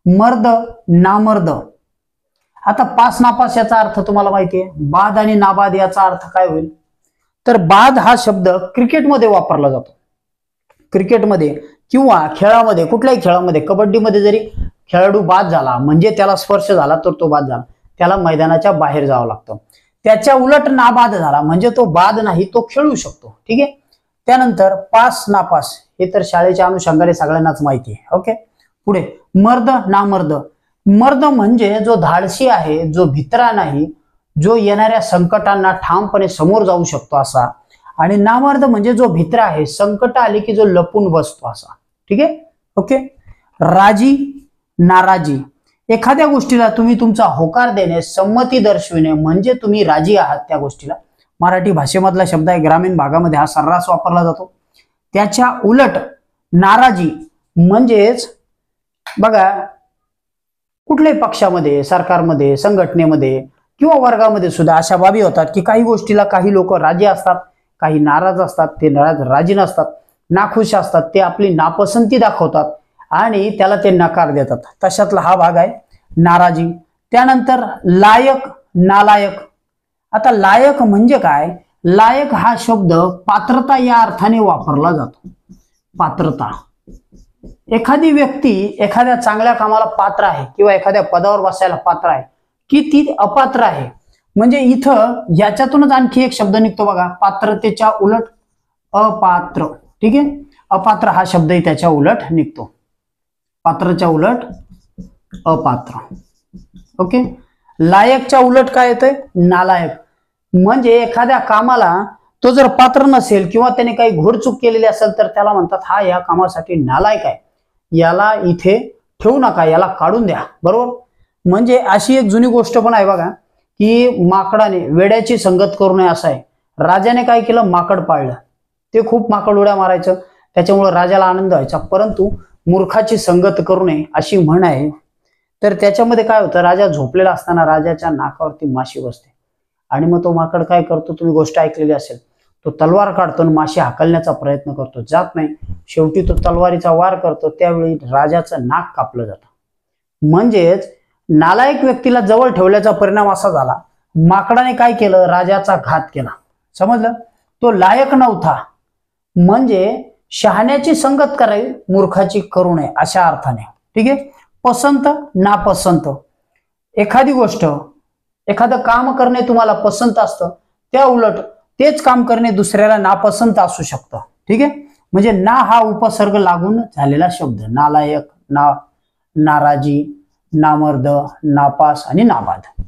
मर्द, नामर्द. आता पास, नापास याचा अर्थ तुम्हाला माहिती आहे. बाद आणि नाबाद याचा अर्थ काय होईल? तर बाद हा शब्द क्रिकेटमध्ये वापरला जातो. क्रिकेटमध्ये किंवा खेळामध्ये, कुठल्याही खेळामध्ये, कबड्डीमध्ये जरी खेळाडू बाद झाला म्हणजे त्याला स्पर्श झाला तर तो बाद झाला, त्याला मैदानाच्या बाहेर जावं लागतं. त्याच्या उलट नाबाद झाला म्हणजे तो बाद नाही, तो खेळू शकतो. ठीक आहे. त्यानंतर पास, नापास हे तर शाळेच्या अनुषंगाने सगळ्यांनाच माहिती आहे. ओके. पुढे मर्द, नामर्द. मर्द म्हणजे जो धाडसी आहे, जो भित्रा नाही, जो येणाऱ्या संकटांना ठामपणे समोर जाऊ शकतो असा. आणि नामर्द म्हणजे जो भित्रा आहे, संकट आले की जो लपून बसतो असा. ठीक आहे. ओके. राजी, नाराजी. एखाद्या गोष्टीला तुम्ही तुमचा होकार देणे, संमती दर्शविणे म्हणजे तुम्ही राजी आहात त्या गोष्टीला. मराठी भाषेमधला शब्द आहे. ग्रामीण भागामध्ये हा सर्रास वापरला जातो. त्याच्या उलट नाराजी म्हणजेच बघा, कुठल्याही पक्षामध्ये, सरकारमध्ये, संघटनेमध्ये किंवा वर्गामध्ये सुद्धा अशा बाबी होतात की काही गोष्टीला काही लोक राजी असतात, काही नाराज असतात. ते राजी नसतात, नाखुश असतात, ते आपली नापसंती दाखवतात आणि त्याला ते नकार देतात, तशातला हा भाग आहे नाराजी. त्यानंतर लायक, नालायक. आता लायक म्हणजे काय? लायक हा शब्द पात्रता या अर्थाने वापरला जातो. पात्रता, एखादी व्यक्ती एखाद्या चांगल्या कामाला पात्र आहे किंवा एखाद्या पदावर बसायला पात्र आहे की ती अपात्र आहे. म्हणजे इथं याच्यातूनच आणखी एक शब्द निघतो बघा, पात्रतेच्या उलट अपात्र. ठीक आहे, अपात्र हा शब्दही त्याच्या उलट निघतो, पात्रच्या उलट अपात्र. ओके, लायकच्या उलट काय येतंय? नालायक. म्हणजे एखाद्या कामाला तो जर पात्र नसेल किंवा त्याने काही घोडचूक केलेली असेल तर त्याला म्हणतात हा या कामासाठी नालायक आहे, याला इथे ठेवू नका, याला काढून द्या. बरोबर. म्हणजे अशी एक जुनी गोष्ट पण आहे बघा की माकडाने वेड्याची संगत करू नये असं आहे. राजाने काय केलं? माकड पाळलं. ते खूप माकड उड्या मारायचं, त्याच्यामुळे राजाला आनंद व्हायचा. परंतु मूर्खाची संगत करू नये अशी म्हण आहे. तर त्याच्यामध्ये काय होतं, राजा झोपलेला असताना राजाच्या नाकावरती माशी बसते आणि मग तो माकड काय करतो, तुम्ही गोष्ट ऐकलेली असेल, तो तलवार काढतो आणि माशी हाकलण्याचा प्रयत्न करतो, जात नाही. शेवटी तो तलवारीचा वार करतो, त्यावेळी राजाचं नाक कापलं जातं. म्हणजेच नालायक व्यक्तीला जवळ ठेवल्याचा परिणाम असा झाला, माकडाने काय केलं? राजाचा घात केला. समजलं? तो लायक नव्हता. म्हणजे शहाण्याची संगत करावी, मूर्खाची करू नये अशा अर्थाने. ठीक आहे. पसंत, नापसंत. एखादी गोष्ट, एखादं काम करणे तुम्हाला पसंत असतं, त्या उलट तेच काम करणे दुसऱ्याला नापसंत असू शकतं. ठीक आहे. म्हणजे ना हा उपसर्ग लागून झालेला शब्द. नालायक, नाराजी, नामर्द, नापास आणि नाबाद.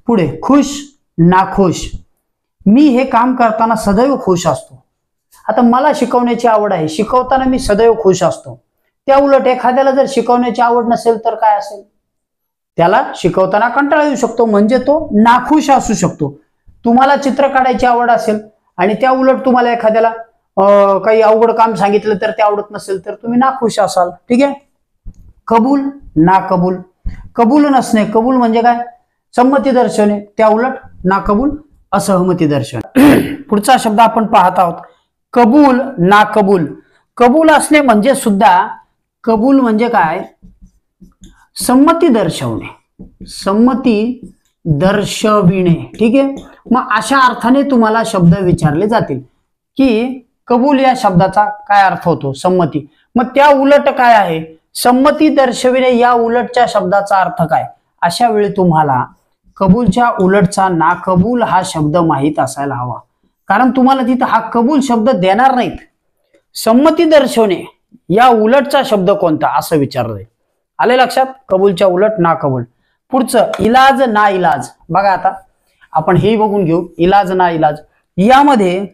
पुढे खुश, नाखुश. मी हे काम करताना सदैव खुश असतो. आता मला शिकवण्याची आवड आहे, शिकवताना मी सदैव खुश असतो. त्या उलट एखाद्याला जर शिकवण्याची आवड नसेल तर काय असेल? त्याला शिकवताना कंटाळा येऊ शकतो, म्हणजे तो नाखुश असू शकतो. तुम्हाला चित्र काढायची आवड असेल आणि त्या उलट तुम्हाला एखाद्याला काही अवघड काम सांगितलं तर ते आवडत नसेल तर तुम्ही नाखुश असाल. ठीक आहे. कबूल, नाकबूल. कबूल नसणे, कबूल म्हणजे काय? संमती दर्शवणे, त्या उलट नाकबूल, असहमती दर्शवणे. पुढचा शब्द आपण पाहत आहोत, कबूल, नाकबूल. कबूल असणे म्हणजे सुद्धा, कबूल म्हणजे काय? संमती दर्शवणे, संमती दर्शविणे. ठीक आहे. मग अशा अर्थाने तुम्हाला शब्द विचारले जातील की कबूल या शब्दाचा काय अर्थ होतो? संमती. मग त्या उलट काय आहे? संमती दर्शविणे या उलटच्या शब्दाचा अर्थ काय? अशा वेळी तुम्हाला कबूलच्या उलटचा नाकबूल हा शब्द माहित असायला हवा, कारण तुम्हाला तिथं हा कबूल शब्द देणार नाहीत. संमती दर्शवणे या उलटचा शब्द कोणता असं विचारलंय. आले लक्षात? कबूलच्या उलट नाकबूल. पुढचं इलाज, ना इलाज. बघा आता आपण हे बघून घेऊ, इलाज, ना इलाज. यामध्ये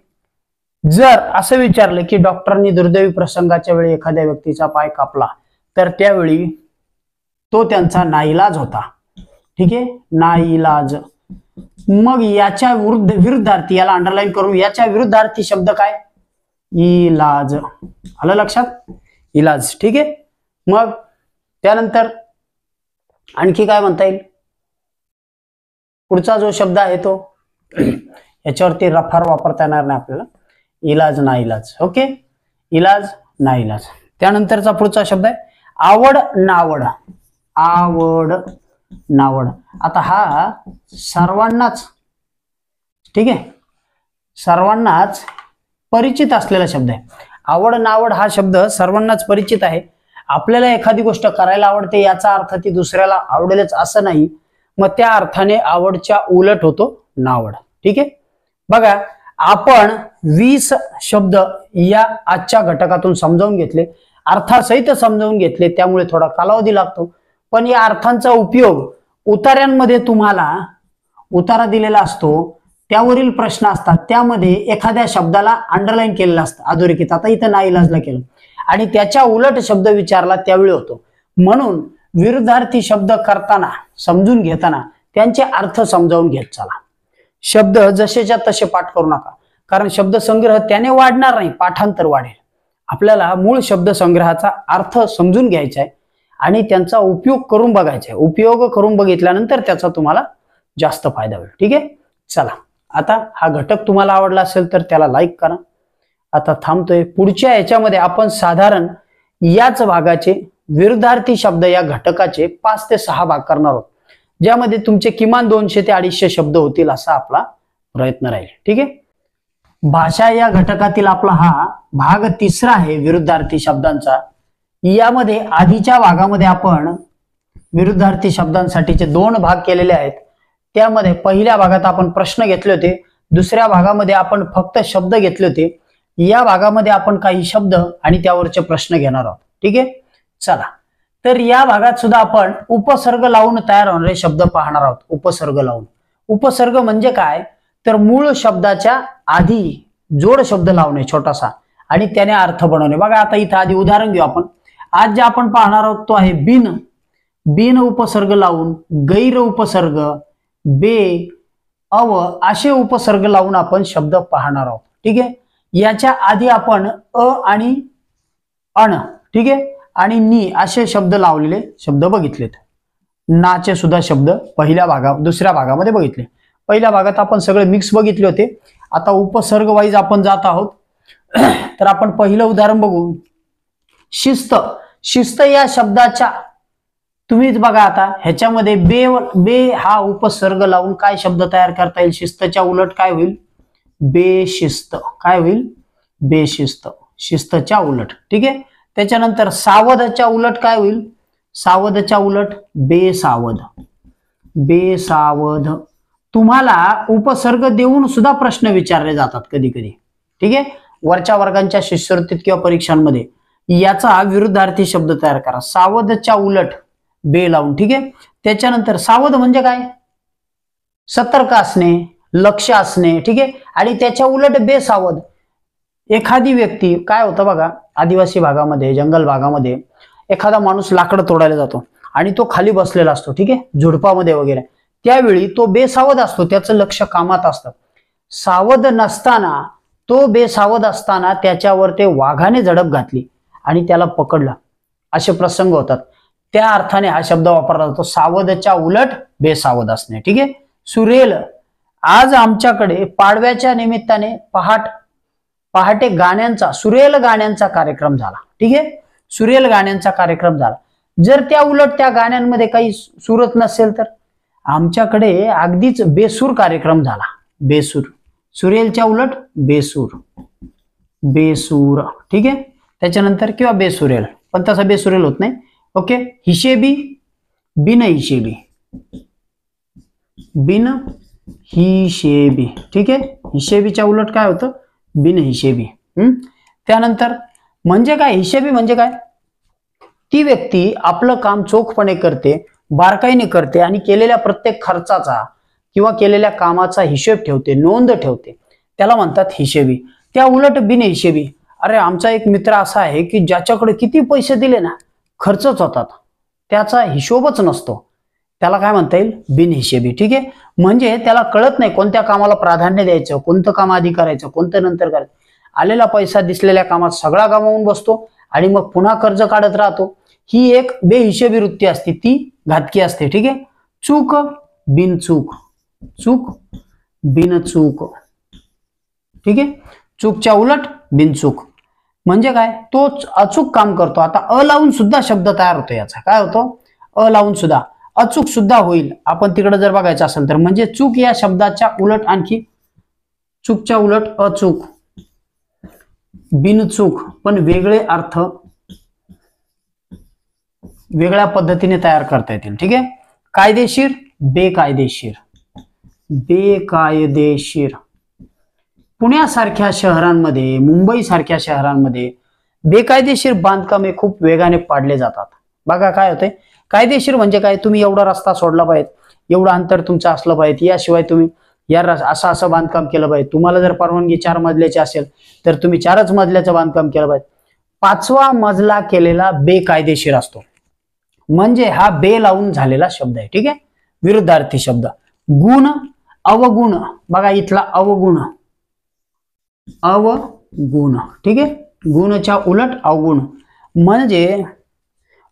जर असं विचारलं की डॉक्टरांनी दुर्दैवी प्रसंगाच्या वेळी एखाद्या व्यक्तीचा पाय कापला तर त्यावेळी तो त्यांचा नाइलाज होता. ठीक आहे, नाइलाज. मग याच्या विरुद्धार्थी, याला अंडरलाईन करून, याच्या विरुद्धार्थी शब्द काय? इलाज. आलं लक्षात? इलाज. ठीक आहे. मग त्यानंतर आणखी काय म्हणता येईल? पुढचा जो शब्द आहे तो याच्यावरती रफार वापरता येणार नाही आपल्याला. इलाज, ना इलाज. ओके, इलाज, ना इलाज. त्यानंतरचा पुढचा शब्द आहे आवड, नावड. आवड, नावड. आता हा सर्वांनाच, ठीक आहे, सर्वांनाच परिचित असलेला शब्द आहे. आवड, नावड हा शब्द सर्वांनाच परिचित आहे. आपल्याला एखादी गोष्ट करायला आवडते याचा अर्थ ती दुसऱ्याला आवडेलच असं नाही. मग त्या अर्थाने आवडच्या उलट होतो नावड. ठीक आहे. बघा आपण 20 शब्द या आजच्या घटकातून समजावून घेतले, अर्थासहित समजावून घेतले, त्यामुळे थोडा कालावधी लागतो. पण या अर्थांचा उपयोग उतार्यांमध्ये, तुम्हाला उतारा दिलेला असतो त्यावरील प्रश्न असतात, त्यामध्ये एखाद्या शब्दाला अंडरलाईन केलेलं असतं अधोरेखित. आता इथं नाइलाजला केलं आणि त्याच्या उलट शब्द विचारला त्यावेळी होतो. म्हणून विरुद्धार्थी शब्द करताना, समजून घेताना त्यांचे अर्थ समजावून घेत चला. शब्द जसेच्या तसे पाठ करू नका, कारण शब्द संग्रह त्याने वाढणार नाही, पाठांतर वाढेल. आपल्याला मूळ शब्द संग्रहाचा अर्थ समजून घ्यायचा आहे आणि त्यांचा उपयोग करून बघायचा आहे. उपयोग करून बघितल्यानंतर त्याचा तुम्हाला जास्त फायदा होईल. ठीक आहे. चला, आता हा घटक तुम्हाला आवडला असेल तर त्याला लाईक करा. आता थांबतोय. पुढच्या याच्यामध्ये आपण साधारण याच भागाचे विरुद्धार्थी शब्द या घटकाचे 5 ते 6 भाग करणार आहोत, ज्यामध्ये तुमचे किमान 200 ते 250 शब्द होतील असा आपला प्रयत्न राहील. ठीक आहे. भाषा या घटकातील आपला हा भाग 3रा आहे विरुद्धार्थी शब्दांचा. यामध्ये आधीच्या भागामध्ये आपण विरुद्धार्थी शब्दांसाठीचे 2 भाग केलेले आहेत. त्यामध्ये पहिल्या भागात आपण प्रश्न घेतले होते, दुसऱ्या भागामध्ये आपण फक्त शब्द घेतले होते. या भागामध्ये आपण काही शब्द आणि त्यावरचे प्रश्न घेणार आहोत. ठीक आहे. चला, तर या भागात सुद्धा आपण उपसर्ग लावून तयार होणारे शब्द पाहणार आहोत. उपसर्ग लावून. उपसर्ग म्हणजे काय, तर मूळ शब्दाच्या आधी जोड शब्द लावणे छोटासा आणि त्याने अर्थ बनवणे. बघा आता इथं आधी उदाहरण घेऊ आपण. आज जे आपण पाहणार आहोत तो आहे बिन. बिन उपसर्ग लावून गैर उपसर्ग, बे, अव असे उपसर्ग लावून आपण शब्द पाहणार आहोत. ठीक आहे. याच्या आधी आपण अ आणि अण, ठीक आहे, आणि नी असे शब्द लावलेले शब्द बघितलेत. नाचे सुद्धा शब्द दुसऱ्या भागामध्ये बघितले. पहिल्या भागात आपण सगळे मिक्स बघितले होते. आता उपसर्ग वाईज आपण जात आहोत. तर आपण पहिलं उदाहरण बघू. शिस्त. शिस्त या शब्दाच्या तुम्हीच बघा आता ह्याच्यामध्ये बे हा उपसर्ग लावून काय शब्द तयार करता येईल. शिस्तच्या उलट काय होईल, बेशिस्त. काय होईल, बेशिस्त. शिस्तच्या उलट. ठीक आहे. त्याच्यानंतर सावधच्या उलट काय होईल, सावधच्या उलट बेसावध. बेसावध. तुम्हाला उपसर्ग देऊन सुद्धा प्रश्न विचारले जातात कधी कधी. ठीक आहे. वरच्या वर्गांच्या शिष्यवृत्तीत किंवा परीक्षांमध्ये याचा विरुद्धार्थी शब्द तयार करा. सावधच्या उलट बे लावून. ठीक आहे. त्याच्यानंतर सावध म्हणजे काय, सतर्क असणे, लक्ष असणे. ठीक आहे. आणि त्याच्या उलट बेसावध. एखादी व्यक्ती काय होतं बघा, आदिवासी भागामध्ये, जंगल भागामध्ये एखादा माणूस लाकडं तोडायला जातो आणि तो खाली बसलेला असतो. ठीक आहे, झुडपामध्ये वगैरे. त्यावेळी तो बेसावध असतो, त्याचं लक्ष कामात असतं. सावध नसताना, तो बेसावध असताना त्याच्यावर ते वाघाने झडप घातली आणि त्याला पकडलं, असे प्रसंग होतात. त्या अर्थाने हा शब्द वापरला जातो, सावधच्या उलट बेसावध असणे. ठीक आहे. सुरेल. आज आमच्याकडे पाडव्याच्या निमित्ताने पहाटे गाण्यांचा, सुरेल गाण्यांचा कार्यक्रम झाला. ठीक आहे. सुरेल गाण्यांचा कार्यक्रम झाला. जर त्या उलट त्या गाण्यांमध्ये काही सूरच नसेल तर आमच्याकडे अगदीच बेसूर कार्यक्रम झाला. बेसूर. सुरेलच्या उलट बेसूर. बेसूर. ठीक आहे. त्याच्यानंतर किंवा बेसुरेल, पण तसा बेसुरेल होत नाही. ओके. हिशेबी. बिन हिशेबी. बिन हिशेबी. ठीक आहे. हिशेबीच्या उलट काय होतं, बिन हिशेबी. त्यानंतर म्हणजे काय, हिशेबी म्हणजे काय, ती व्यक्ती आपलं काम चोखपणे करते, बारकाईने करते आणि केलेल्या प्रत्येक खर्चाचा किंवा केलेल्या कामाचा हिशेब ठेवते, नोंद ठेवते, त्याला म्हणतात हिशेबी. त्या उलट बिन हिशेबी. अरे आमचा एक मित्र असा आहे की ज्याच्याकडे किती पैसे दिले ना खर्चच होतात, त्याचा हिशोबच नसतो, त्याला काय म्हणता येईल, बिन हिशेबी. ठीक आहे. म्हणजे त्याला कळत नाही कोणत्या कामाला प्राधान्य द्यायचं, कोणतं काम आधी करायचं, कोणतं नंतर करायचं. आलेला पैसा दिसलेल्या कामात सगळा गमावून बसतो आणि मग पुन्हा कर्ज काढत राहतो. ही एक बेहिशेबी वृत्ती असते, ती घातकी असते. ठीक आहे. चूक. बिन चूक. चूक. बिन चूक. ठीक आहे. चूकच्या उलट बिन चूक. म्हणजे काय, तो अचूक काम करतो. आता अ लावून सुद्धा शब्द तयार होतो. याचा काय होतो, अ लावून सुद्धा अचूक सुद्धा होईल. आपण तिकडे जर बघायचं असेल तर, म्हणजे चूक या शब्दाच्या उलट आणखी, चूकच्या उलट अचूक, बिनचूक, पण वेगळे अर्थ वेगळ्या पद्धतीने तयार करता येतील. ठीक आहे. कायदेशीर. बेकायदेशीर. बेकायदेशीर. पुण्यासारख्या शहरांमध्ये, मुंबई सारख्या शहरांमध्ये बेकायदेशीर बांधकामे खूप वेगाने पाडले जातात. बघा काय होते, कायदेशीर म्हणजे काय, तुम्ही एवढा रस्ता सोडला पाहिजे, एवढं अंतर तुमचं असलं पाहिजे, याशिवाय तुम्ही असं बांधकाम केलं पाहिजे. तुम्हाला जर परवानगी 4 मजल्याची असेल तर तुम्ही 4च मजल्याचं बांधकाम केलं पाहिजे. 5वा मजला केलेला बेकायदेशीर असतो. म्हणजे हा बे लावून झालेला शब्द आहे. ठीक आहे. विरुद्धार्थी शब्द. गुण. अवगुण. बघा इथला अवगुण. अवगुण. ठीक आहे. गुणच्या उलट अवगुण. म्हणजे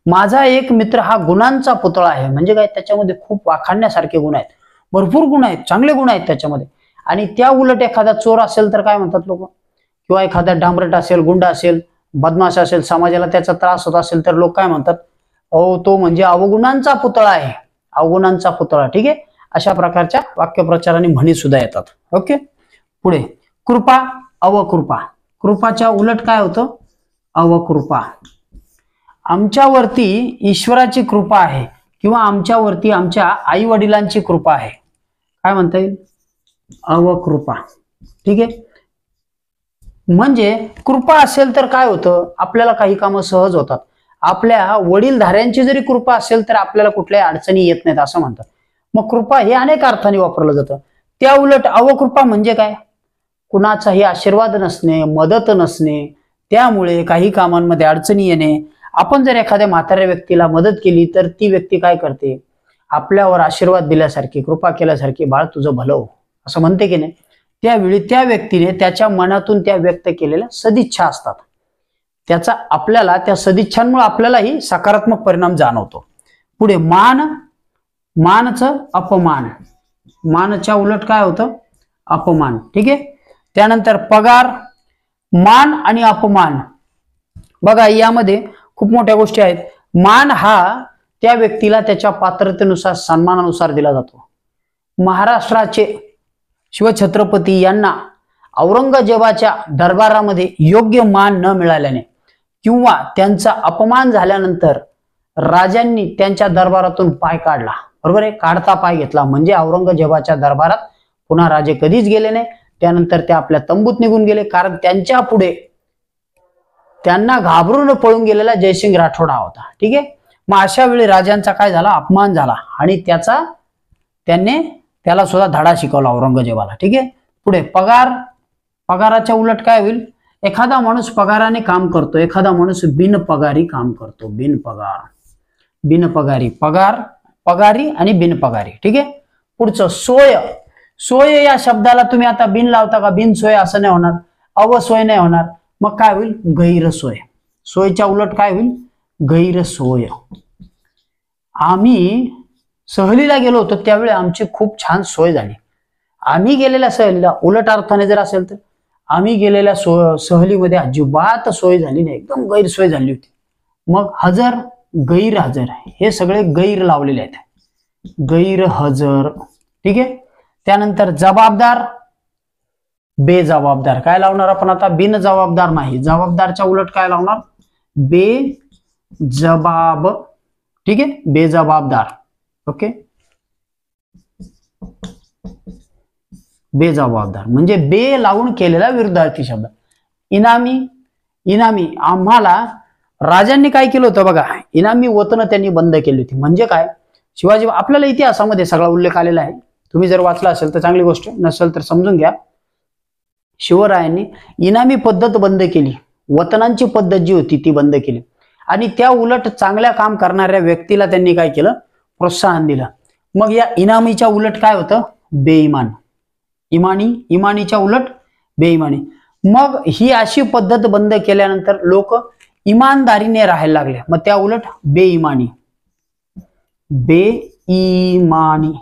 माझा एक मित्र हा गुणांचा पुतळा आहे. म्हणजे काय, त्याच्यामध्ये खूप वाखाणण्यासारखे गुण आहेत, भरपूर गुण आहेत, चांगले गुण आहेत त्याच्यामध्ये. आणि त्या उलट एखादा चोर असेल तर काय म्हणतात लोक, किंवा एखादा डांबरट असेल, गुंड असेल, बदमाश असेल, समाजाला त्याचा त्रास होत असेल तर लोक काय म्हणतात, तो म्हणजे अवगुणांचा पुतळा आहे, अवगुणांचा पुतळा. ठीक आहे, अशा प्रकारच्या वाक्यप्रचाराने म्हणी सुद्धा येतात. ओके, पुढे कृपा, अवकृपा. कृपाच्या उलट काय होतं? अवकृपा. आमच्यावरती ईश्वराची कृपा आहे किंवा आमच्यावरती आमच्या आई वडिलांची कृपा आहे, काय म्हणता येईल? अवकृपा. ठीक आहे, म्हणजे कृपा असेल तर काय होतं? आपल्याला काही कामं सहज होतात. आपल्या वडीलधाऱ्यांची जरी कृपा असेल तर आपल्याला कुठल्याही अडचणी येत नाहीत असं म्हणतात. मग कृपा हे अनेक अर्थाने वापरलं जातं. त्या उलट अवकृपा म्हणजे काय? कुणाचाही आशीर्वाद नसणे, मदत नसणे, त्यामुळे काही कामांमध्ये अडचणी येणे. आपण जर एखाद्या म्हाताऱ्या व्यक्तीला मदत केली तर ती व्यक्ती काय करते? आपल्यावर आशीर्वाद दिल्यासारखी, कृपा केल्यासारखी, बाळ तुझं भलं हो असं म्हणते की नाही? त्यावेळी त्या व्यक्तीने त्याच्या मनातून त्या व्यक्त केलेल्या सदिच्छा असतात, त्याचा आपल्याला त्या सदिच्छांमुळे आपल्यालाही सकारात्मक परिणाम जाणवतो. पुढे मान, मानचं अपमान. मानच्या उलट काय होतं? अपमान. ठीक आहे, त्यानंतर पगार. मान आणि अपमान बघा यामध्ये खूप मोठ्या गोष्टी आहेत. मान हा त्या व्यक्तीला त्याच्या पात्रतेनुसार, सन्मानानुसार दिला जातो. महाराष्ट्राचे शिवछत्रपती यांना औरंगजेबाच्या दरबारामध्ये योग्य मान न मिळाल्याने किंवा त्यांचा अपमान झाल्यानंतर राजांनी त्यांच्या दरबारातून पाय काढला. बरोबर आहे, काढता पाय घेतला. म्हणजे औरंगजेबाच्या दरबारात पुन्हा राजे कधीच गेले नाही. त्यानंतर ते आपल्या तंबूत निघून गेले, कारण त्यांच्या पुढे त्यांना घाबरून पळून गेलेला जयसिंग राठोड हा होता. ठीक आहे, मग अशा वेळी राजांचा काय झाला? अपमान झाला आणि त्याला सुद्धा धडा शिकवला औरंगजेबाला. ठीक आहे, पुढे पगार. पगाराच्या उलट काय होईल? एखादा माणूस पगाराने काम करतो, एखादा माणूस बिनपगारी काम करतो. बिनपगार, बिनपगारी. पगार, पगारी आणि बिनपगारी. ठीक आहे, पुढचं सोय. सोय या शब्दाला तुम्ही आता बिन लावता का? बिनसोय असं नाही होणार, अवसोय नाही होणार. मग काय होईल? गैरसोय. सोयच्या उलट काय होईल? गैरसोय. आम्ही सहलीला गेलो होतो त्यावेळी आमची खूप छान सोय झाली. आम्ही गेलेल्या सहलीला उलट अर्थाने जर असेल तर आम्ही गेलेल्या सहलीमध्ये अजिबात सोय झाली नाही, एकदम गैरसोय झाली होती. मग हजर, गैरहजर, हे सगळे गैर लावलेले आहेत. गैरहजर. ठीक आहे, त्यानंतर जबाबदार, बेजबाबदार. काय लावणार आपण आता? बिन जबाबदार नाही, जबाबदारच्या उलट काय लावणार? बेजबाब. ठीक आहे, बेजबाबदार. ओके, बेजबाबदार म्हणजे बे लावून केलेला विरुद्धार्थी शब्द. इनामी. इनामी आम्हाला राजांनी काय केलं होतं बघा? इनामी वतन त्यांनी बंद केली होती. म्हणजे काय? शिवाजी, आपल्याला इतिहासामध्ये सगळा उल्लेख आलेला आहे, तुम्ही जर वाचला असेल तर चांगली गोष्ट, नसेल तर समजून घ्या. शिवरायांनी इनामी पद्धत बंद केली, वतनांची पद्धत जी होती ती बंद केली आणि त्या उलट चांगल्या काम करणाऱ्या व्यक्तीला त्यांनी काय केलं? प्रोत्साहन दिलं. मग या इनामीच्या उलट काय होतं? बेईमान. इमानी, इमानीच्या उलट बेईमानी. मग ही अशी पद्धत बंद केल्यानंतर लोक इमानदारीने राहायला लागले, मग त्या उलट बेईमानी. बेईमानी.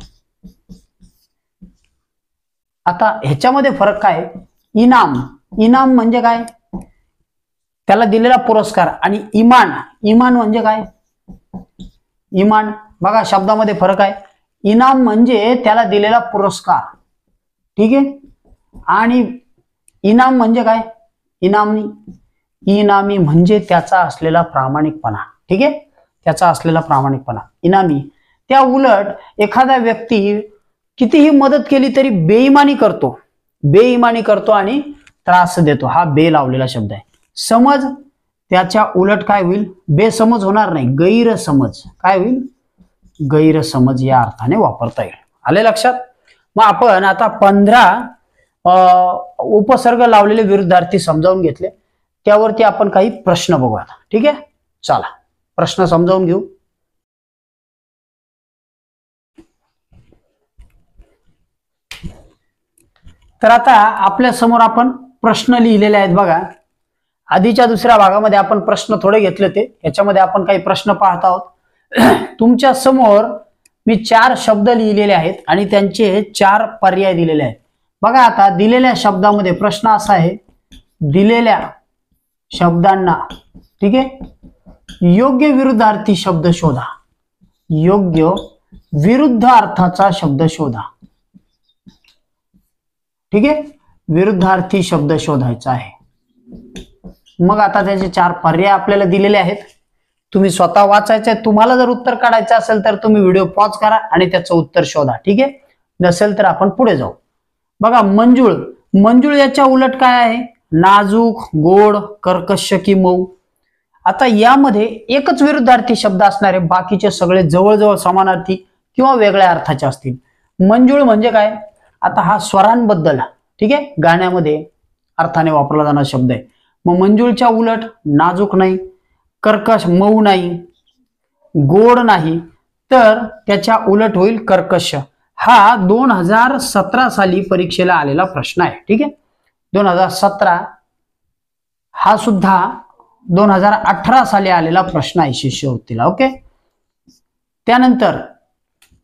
आता ह्याच्यामध्ये फरक काय? इनाम, इनाम म्हणजे काय? त्याला दिलेला पुरस्कार. आणि इमान, इमान म्हणजे काय? इमान बघा शब्दामध्ये फरक आहे. इनाम म्हणजे त्याला दिलेला पुरस्कार. ठीक आहे, आणि इनाम म्हणजे काय? इनामी. इनामी म्हणजे त्याचा असलेला प्रामाणिकपणा. ठीक आहे, त्याचा असलेला प्रामाणिकपणा इनामी. त्या उलट एखादा व्यक्ती कितीही मदत केली तरी बेईमानी करतो, बेईमानी करतो आणि त्रास देतो, हा बे लावलेला शब्द आहे. समज, त्याच्या उलट काय होईल? बेसमज होणार नाही, गैरसमज. काय होईल? गैरसमज या अर्थाने वापरता येईल. आले लक्षात? मग आपण आता 15 उपसर्ग लावलेले विरुद्धार्थी समजावून घेतले, त्यावरती आपण काही प्रश्न बघूया. ठीक आहे, चला प्रश्न समजावून घेऊ. तर आता आपल्या समोर आपण प्रश्न लिहिलेले आहेत बघा. आधीच्या दुसऱ्या भागामध्ये आपण प्रश्न थोडे घेतले होते, याच्यामध्ये आपण काही प्रश्न पाहत आहोत. तुमच्या समोर मी 4 शब्द लिहिलेले आहेत आणि त्यांचे 4 पर्याय दिलेले आहेत. बघा आता दिलेल्या शब्दामध्ये प्रश्न असा आहे, दिलेल्या शब्दांना, ठीक आहे, योग्य विरुद्धार्थी शब्द शोधा. योग्य विरुद्ध अर्थाचा शब्द शोधा. ठीक आहे, विरुद्धार्थी शब्द शोधायचा आहे. मग आता त्याचे 4 पर्याय आपल्याला दिलेले आहेत. तुम्ही स्वतः वाचायचे. तुम्हाला जर उत्तर काढायचं असेल तर तुम्ही व्हिडिओ पॉज करा आणि त्याचं उत्तर शोधा. ठीक आहे, नसेल तर आपण पुढे जाऊ. बघा, मंजुळ. मंजुळ याच्या उलट काय आहे? नाजूक, गोड, कर्कश की मऊ. आता यामध्ये एकच विरुद्धार्थी शब्द असणार आहे, बाकीचे सगळे जवळजवळ समानार्थी किंवा वेगळ्या अर्थाचे असतील. मंजुळ म्हणजे काय? आता हा स्वरांबद्दल, ठीक आहे, गाण्यामध्ये अर्थाने वापरला जाणारा शब्द आहे. मग मंजुळच्या उलट नाजूक नाही, कर्कश मऊ नाही, गोड नाही, तर त्याच्या उलट होईल कर्कश. हा 2017 साली परीक्षेला आलेला प्रश्न आहे. ठीक आहे, 2017. हा सुद्धा 2018 साली आलेला प्रश्न आहे शिष्यवृत्तीला. ओके. त्यानंतर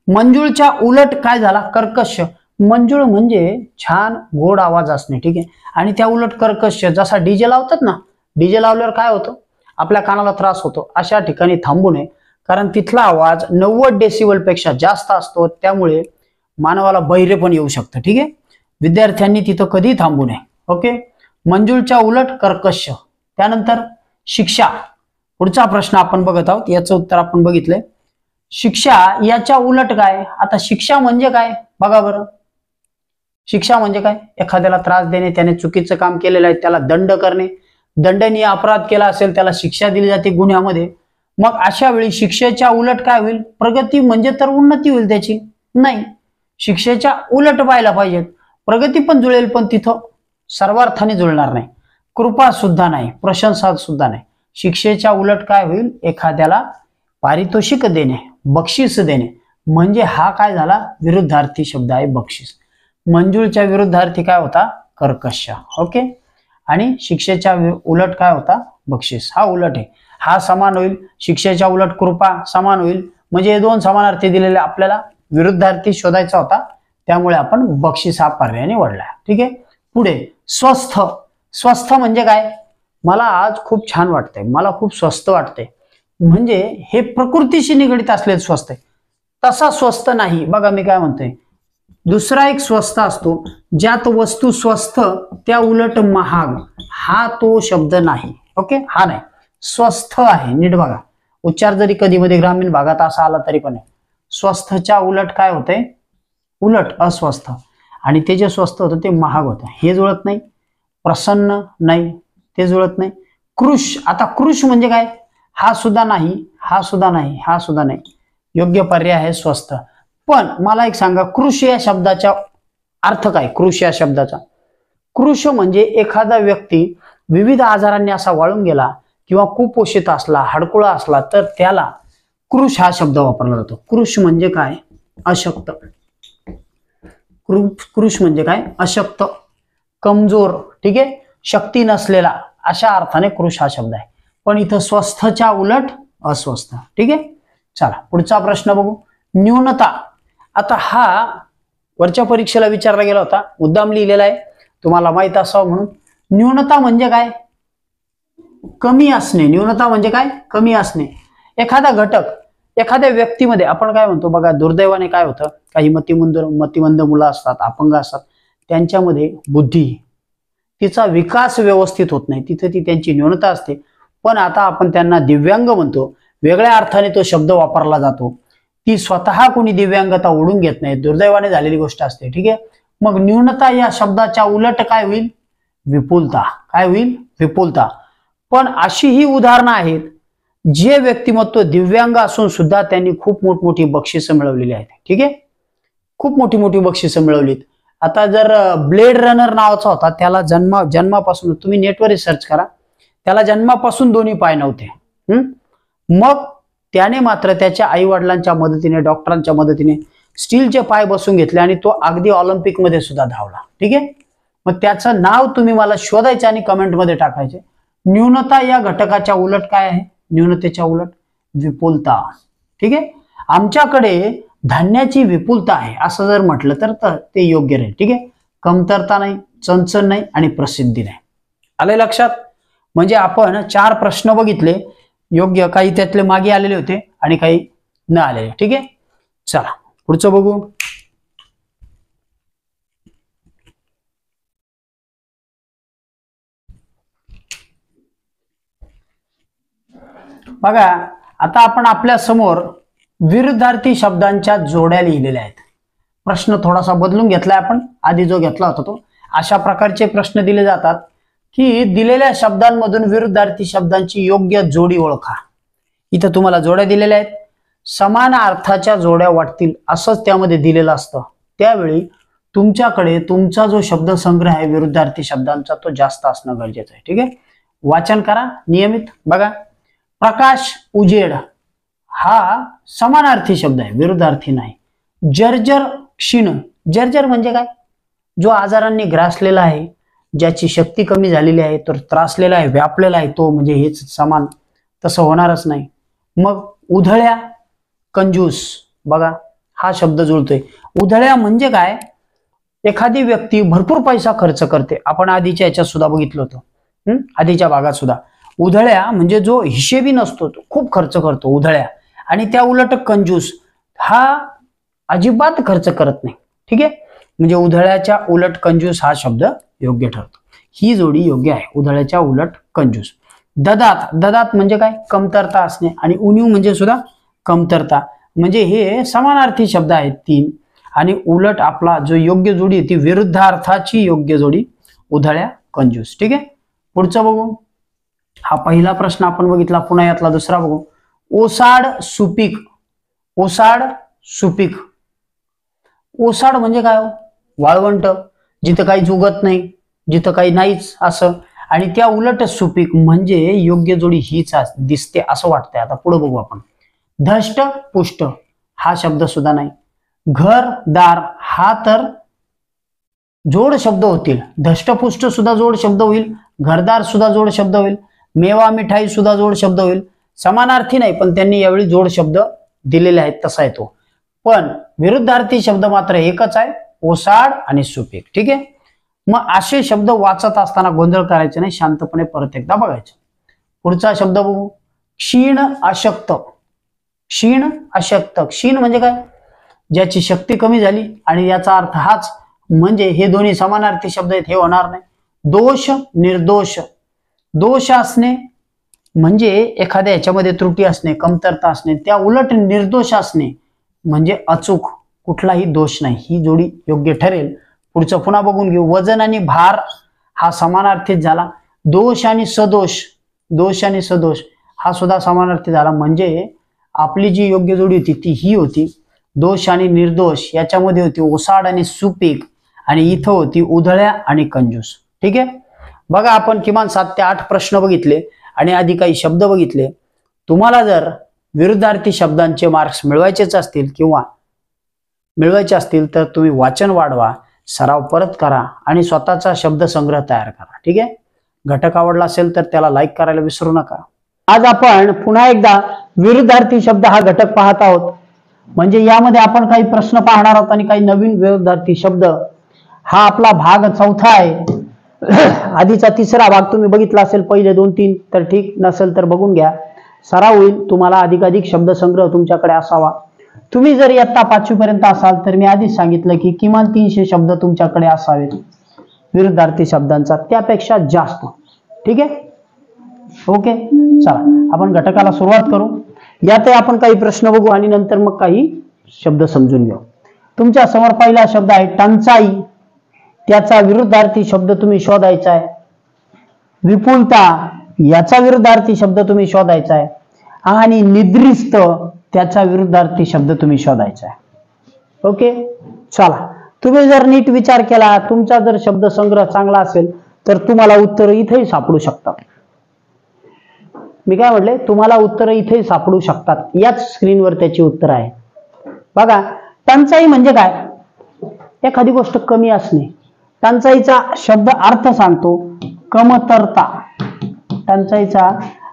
मंजुळच्या उलट काय झाला? कर्कश. मंजुळ म्हणजे छान गोड आवाज असणे. ठीक आहे, आणि त्या उलट कर्कश. जसा डीजे लावतात ना, डीजे लावल्यावर काय होतं? आपल्या कानाला त्रास होतो. अशा ठिकाणी थांबू नये, कारण तिथला आवाज 90 डेसिबल पेक्षा जास्त असतो, त्यामुळे मानवाला बहिरे पण येऊ शकतं. ठीक आहे, विद्यार्थ्यांनी तिथं कधी थांबू नये. ओके. मंजुळच्या उलट कर्कश. त्यानंतर शिक्षा. पुढचा प्रश्न आपण बघत आहोत, याचं उत्तर आपण बघितलंय. शिक्षा याच्या उलट काय? आता शिक्षा म्हणजे काय बघा बरं. शिक्षा म्हणजे काय? एखाद्याला त्रास देणे, त्याने चुकीचं काम केलेलं आहे त्याला दंड करणे. दंडनीय अपराध केला असेल त्याला शिक्षा दिली जाते गुन्ह्यामध्ये. मग अशा वेळी शिक्षेच्या उलट काय होईल? प्रगती म्हणजे तर उन्नती होईल त्याची? नाही, शिक्षेच्या उलट व्हायला पाहिजेत. प्रगती पण जुळेल, पण तिथं सर्वार्थाने जुळणार नाही. कृपा सुद्धा नाही, प्रशंसा सुद्धा नाही. शिक्षेच्या उलट काय होईल? एखाद्याला पारितोषिक देणे, बक्षीस देणे. म्हणजे हा काय झाला? विरुद्धार्थी शब्द आहे बक्षीस. मंजुळच्या विरुद्धार्थी काय होता? कर्कश. ओके. आणि शिक्षेच्या उलट काय होता? बक्षीस. हा उलट आहे, हा समान होईल. शिक्षेच्या उलट कृपा समान होईल. म्हणजे 2 समानार्थी दिलेले, आपल्याला विरुद्धार्थी शोधायचा होता, त्यामुळे आपण बक्षीस हा पर्याय निवडला. ठीक आहे. पुढे स्वस्थ. स्वस्थ म्हणजे काय? मला आज खूप छान वाटतंय, मला खूप स्वस्त वाटतंय, म्हणजे हे प्रकृतीशी निगडित असलेलं स्वस्थ आहे. तसा स्वस्त नाही. बघा मी काय म्हणतोय, दुसरा एक स्वस्त असतो ज्यात वस्तू स्वस्त त्या उलट महाग. हा तो शब्द नाही. ओके, हा नाही, स्वस्थ आहे. नीट बघा, उच्चार जरी कधी मध्ये ग्रामीण भागात असा आला तरी पण आहे. स्वस्थच्या उलट काय होतंय? उलट अस्वस्थ. आणि ते जे स्वस्त होतं ते महाग होतं. हे जुळत नाही. प्रसन्न नाही, ते जुळत नाही. कृश. आता कृश म्हणजे काय? हा सुद्धा नाही, हा सुद्धा नाही, हा सुद्धा नाही. योग्य पर्याय आहे स्वस्त. पण मला एक सांगा, कृश या शब्दाचा अर्थ काय? कृश या शब्दाचा कृश म्हणजे एखादा व्यक्ती विविध आजारांनी असा वाळून गेला किंवा कुपोषित असला, हडकुळा असला, तर त्याला कृश हा शब्द वापरला जातो. कृश म्हणजे काय? अशक्त. कृश म्हणजे काय? अशक्त, कमजोर. ठीक आहे, शक्ती नसलेला, अशा अर्थाने कृश हा शब्द आहे. पण इथं स्वस्थच्या उलट अस्वस्थ. ठीक आहे, चला पुढचा प्रश्न बघू. न्यूनता. आता हा वरच्या परीक्षेला विचारला गेला होता, मुद्दाम लिहिलेला आहे, तुम्हाला माहित असावं म्हणून. न्यूनता म्हणजे काय? कमी असणे. न्यूनता म्हणजे काय? कमी असणे. एखादा घटक एखाद्या व्यक्तीमध्ये, आपण काय म्हणतो बघा, दुर्दैवाने काय होतं, काही मतिमंद मुलं असतात, अपंग असतात, त्यांच्यामध्ये बुद्धी, तिचा विकास व्यवस्थित होत नाही, तिथे ती त्यांची न्यूनता असते. पण आता आपण त्यांना दिव्यांग म्हणतो, वेगळ्या अर्थाने तो शब्द वापरला जातो. ती स्वतः कोणी दिव्यांगता ओढून घेत नाही, दुर्दैवाने झालेली गोष्ट असते. ठीक आहे, मग न्यूनता या शब्दाच्या उलट काय होईल? विपुलता. काय होईल? विपुलता. पण अशी ही उदाहरणं आहेत जे व्यक्तिमत्व दिव्यांग असून सुद्धा त्यांनी खूप मोठमोठी बक्षिसं मिळवलेली आहेत. ठीक आहे, खूप मोठी मोठी बक्षिसं मिळवलीत. आता जर ब्लेड रनर नावाचा होता, त्याला जन्मापासून, तुम्ही नेटवर सर्च करा, त्याला जन्मापासून 2 पाय नव्हते. मग त्याने मात्र त्याच्या आई वडिलांच्या मदतीने, डॉक्टरांच्या मदतीने स्टीलचे पाय बसून घेतले आणि तो अगदी ऑलिम्पिक मध्ये सुद्धा धावला. ठीक आहे, मग त्याचं नाव तुम्ही मला शोधायचे आणि कमेंटमध्ये टाकायचे. न्यूनता या घटकाच्या उलट काय आहे? न्यूनतेच्या उलट विपुलता. ठीक आहे, आमच्याकडे धान्याची विपुलता आहे असं जर म्हटलं तर ते योग्य राहील. ठीक आहे, कमतरता नाही, चणचण नाही आणि प्रसिद्धी नाही. आले लक्षात? म्हणजे आपण 4 प्रश्न बघितले. योग्य, काही त्यातले मागे आलेले होते आणि काही न आलेले. ठीक आहे, चला पुढचं बघू. बघा, आता आपण आपल्या समोर विरुद्धार्थी शब्दांच्या जोड्या लिहिलेल्या आहेत. प्रश्न थोडासा बदलून घेतलाय आपण, आधी जो घेतला होता तो. अशा प्रकारचे प्रश्न दिले जातात की दिलेल्या शब्दांमधून विरुद्धार्थी शब्दांची योग्य जोडी ओळखा. इथं तुम्हाला जोड्या दिलेल्या आहेत, समान अर्थाच्या जोड्या वाटतील असंच त्यामध्ये दिलेलं असतं. त्यावेळी तुमच्याकडे तुमचा जो शब्दसंग्रह आहे विरुद्धार्थी शब्दांचा तो जास्त असणं गरजेचं आहे. ठीक आहे, वाचन करा नियमित. बघा, प्रकाश, उजेड हा समानार्थी शब्द आहे, विरुद्धार्थी नाही. जर्जर, क्षीण. जर्जर म्हणजे काय? जो आजारांनी ग्रासलेला आहे, ज्याची शक्ती कमी झालेली आहे, तो त्रासलेला आहे, व्यापलेला आहे, तो म्हणजे हेच समान. तसं होणारच नाही. मग उधळ्या, कंजूस. बघा, हा शब्द जुळतोय. उधळ्या म्हणजे काय? एखादी व्यक्ती भरपूर पैसा खर्च करते. आपण आधीच्या याच्यात सुद्धा बघितलं होतं, आधीच्या भागात सुद्धा. उधळ्या म्हणजे जो हिशेबी नसतो, तो खूप खर्च करतो, उधळ्या. आणि त्या उलट कंजूस हा अजिबात खर्च करत नाही. ठीक आहे, म्हणजे उधळ्याच्या उलट कंजूस हा शब्द योग्य ठरतो. ही जोडी योग्य आहे, उधळ्याच्या उलट कंजूस. ददात. ददात म्हणजे काय? कमतरता असणे. आणि उणीव म्हणजे सुद्धा कमतरता. म्हणजे हे समानार्थी शब्द आहेत 3. आणि उलट आपला जो योग्य जोडी आहे ती विरुद्धार्थाची योग्य जोडी उधळ्या, कंजूस. ठीक आहे, पुढचं बघू. हा पहिला प्रश्न आपण बघितला, पुन्हा यातला दुसरा बघू. ओसाड, सुपीक. ओसाड, सुपीक. ओसाड म्हणजे काय? वाळवंट, जिथं काहीच उगत नाही, जिथं काही नाहीच असं. आणि त्या उलट सुपीक म्हणजे योग्य जोडी हीच दिसते असं वाटतंय. आता पुढे बघू आपण. धष्ट, पुष्ट हा शब्द सुद्धा नाही. घर, दार हा तर जोड शब्द होतील. धष्टपुष्ट सुद्धा जोड शब्द होईल, घरदार सुद्धा जोड शब्द होईल, मेवा, मिठाई सुद्धा जोड शब्द होईल. समानार्थी नाही, पण त्यांनी यावेळी जोड शब्द दिलेले आहेत, तसा आहे तो. पण विरुद्धार्थी शब्द मात्र एकच आहे, ओसाड आणि सुपीक. ठीक आहे, मग असे शब्द वाचत असताना गोंधळ करायचे नाही, शांतपणे परत एकदा बघायचे. पुढचा शब्द बघू. क्षीण, अशक्त. क्षीण, अशक्त. क्षीण म्हणजे काय? ज्याची शक्ती कमी झाली. आणि याचा अर्थ हाच, म्हणजे हे दोन्ही समानार्थी शब्द आहेत, हे होणार नाही. दोष, निर्दोष. दोष असणे म्हणजे एखाद्या ह्याच्यामध्ये त्रुटी असणे, कमतरता असणे. त्या उलट निर्दोष असणे म्हणजे अचूक, कुठलाही दोष नाही. ही जोडी योग्य ठरेल. पुढचं पुन्हा बघून घेऊ. वजन आणि भार हा समानार्थीच झाला. दोष आणि सदोष. दोष आणि सदोष हा सुद्धा समानार्थी झाला. म्हणजे आपली जी योग्य जोडी होती ती ही होती. दोष आणि निर्दोष याच्यामध्ये होती ओसाड आणि सुपीक. आणि इथं होती उधळ्या आणि कंजूस. ठीक आहे, बघा आपण किमान 7 ते 8 प्रश्न बघितले आणि आधी काही शब्द बघितले. तुम्हाला जर विरुद्धार्थी शब्दांचे मार्क्स मिळवायचेच असतील किंवा मिळवायचे असतील तर तुम्ही वाचन वाढवा, सराव परत करा आणि स्वतःचा शब्दसंग्रह तयार करा. ठीक आहे, घटक आवडला असेल तर त्याला लाईक करायला विसरू नका. आज आपण पुन्हा एकदा विरुद्धार्थी शब्द हा घटक पाहत आहोत. म्हणजे यामध्ये आपण काही प्रश्न पाहणार आहोत आणि काही नवीन विरुद्धार्थी शब्द. हा आपला भाग 4था आहे. आधीचा 3रा भाग तुम्ही बघितला असेल, पहिले 2-3, तर ठीक, नसेल तर बघून घ्या, सराव होईल. तुम्हाला अधिकाधिक शब्दसंग्रह तुमच्याकडे असावा. तुम्ही जर इयत्ता 5वी पर्यंत असाल तर मी आधीच सांगितलं की किमान 300 शब्द तुमच्याकडे असावेत विरुद्धार्थी शब्दांचा, त्यापेक्षा जास्त. ठीक आहे, ओके. चला आपण घटकाला सुरुवात करू. यात आपण काही प्रश्न बघू आणि नंतर मग काही शब्द समजून घेऊ. तुमच्या समोर पहिला शब्द आहे टंचाई. त्याचा विरुद्धार्थी शब्द तुम्ही शोधायचा आहे. विपुलता याचा विरुद्धार्थी शब्द तुम्ही शोधायचा आहे. आणि निद्रिस्त त्याचा विरुद्धार्थी शब्द तुम्ही शोधायचा आहे. ओके, चला. तुम्ही जर नीट विचार केला, तुमचा जर शब्दसंग्रह चांगला असेल तर तुम्हाला उत्तर इथेही सापडू शकतात. मी काय म्हटले, तुम्हाला उत्तर इथेही सापडू शकतात. याच स्क्रीनवर त्याची उत्तर आहे. बघा, टंचाई म्हणजे काय? एखादी गोष्ट कमी असणे. टंचाईचा शब्द अर्थ सांगतो कमतरता. टंचाईचा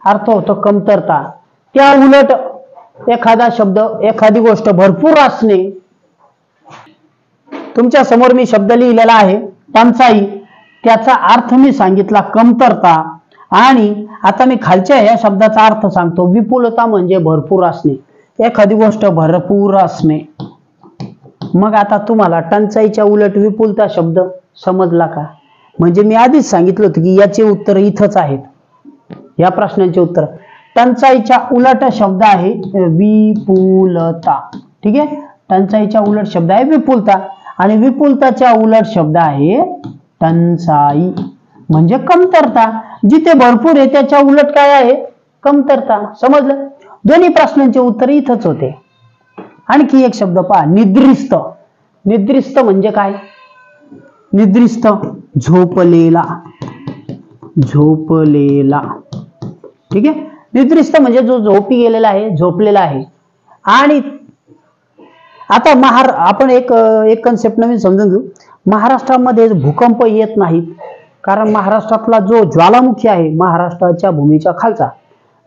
अर्थ होतो कमतरता. त्या उलट एखादा शब्द, एखादी गोष्ट भरपूर असणे. तुमच्या समोर मी शब्द लिहिलेला आहे टंचाई. त्याचा अर्थ मी सांगितला कमतरता. आणि आता मी खालच्या या शब्दाचा अर्थ सांगतो. विपुलता म्हणजे भरपूर असणे, एखादी गोष्ट भरपूर असणे. मग आता तुम्हाला टंचाईच्या उलट विपुलता शब्द समजला का? म्हणजे मी आधीच सांगितलं होतं की याचे उत्तर इथंच आहेत. या प्रश्नांचे उत्तर टंचाईच्या उलट शब्द आहे विपुलता. ठीक आहे, टंचाईच्या उलट शब्द आहे विपुलता आणि विपुलताच्या उलट शब्द आहे टंचाई म्हणजे कमतरता. जिथे भरपूर आहे त्याच्या उलट काय आहे? कमतरता. समजलं? दोन्ही प्रश्नांचे उत्तर इथंच होते. आणखी एक शब्द पहा, निद्रिस्त. निद्रिस्त म्हणजे काय? निद्रिस्त झोपलेला, झोपलेला. ठीक आहे, निद्रिस्त म्हणजे जो झोपी गेलेला आहे, झोपलेला आहे. आणि आता आपण एक कन्सेप्ट नवीन समजून घेऊ. महाराष्ट्रामध्ये भूकंप येत नाहीत कारण महाराष्ट्रातला जो ज्वालामुखी आहे, महाराष्ट्राच्या भूमीच्या खालचा,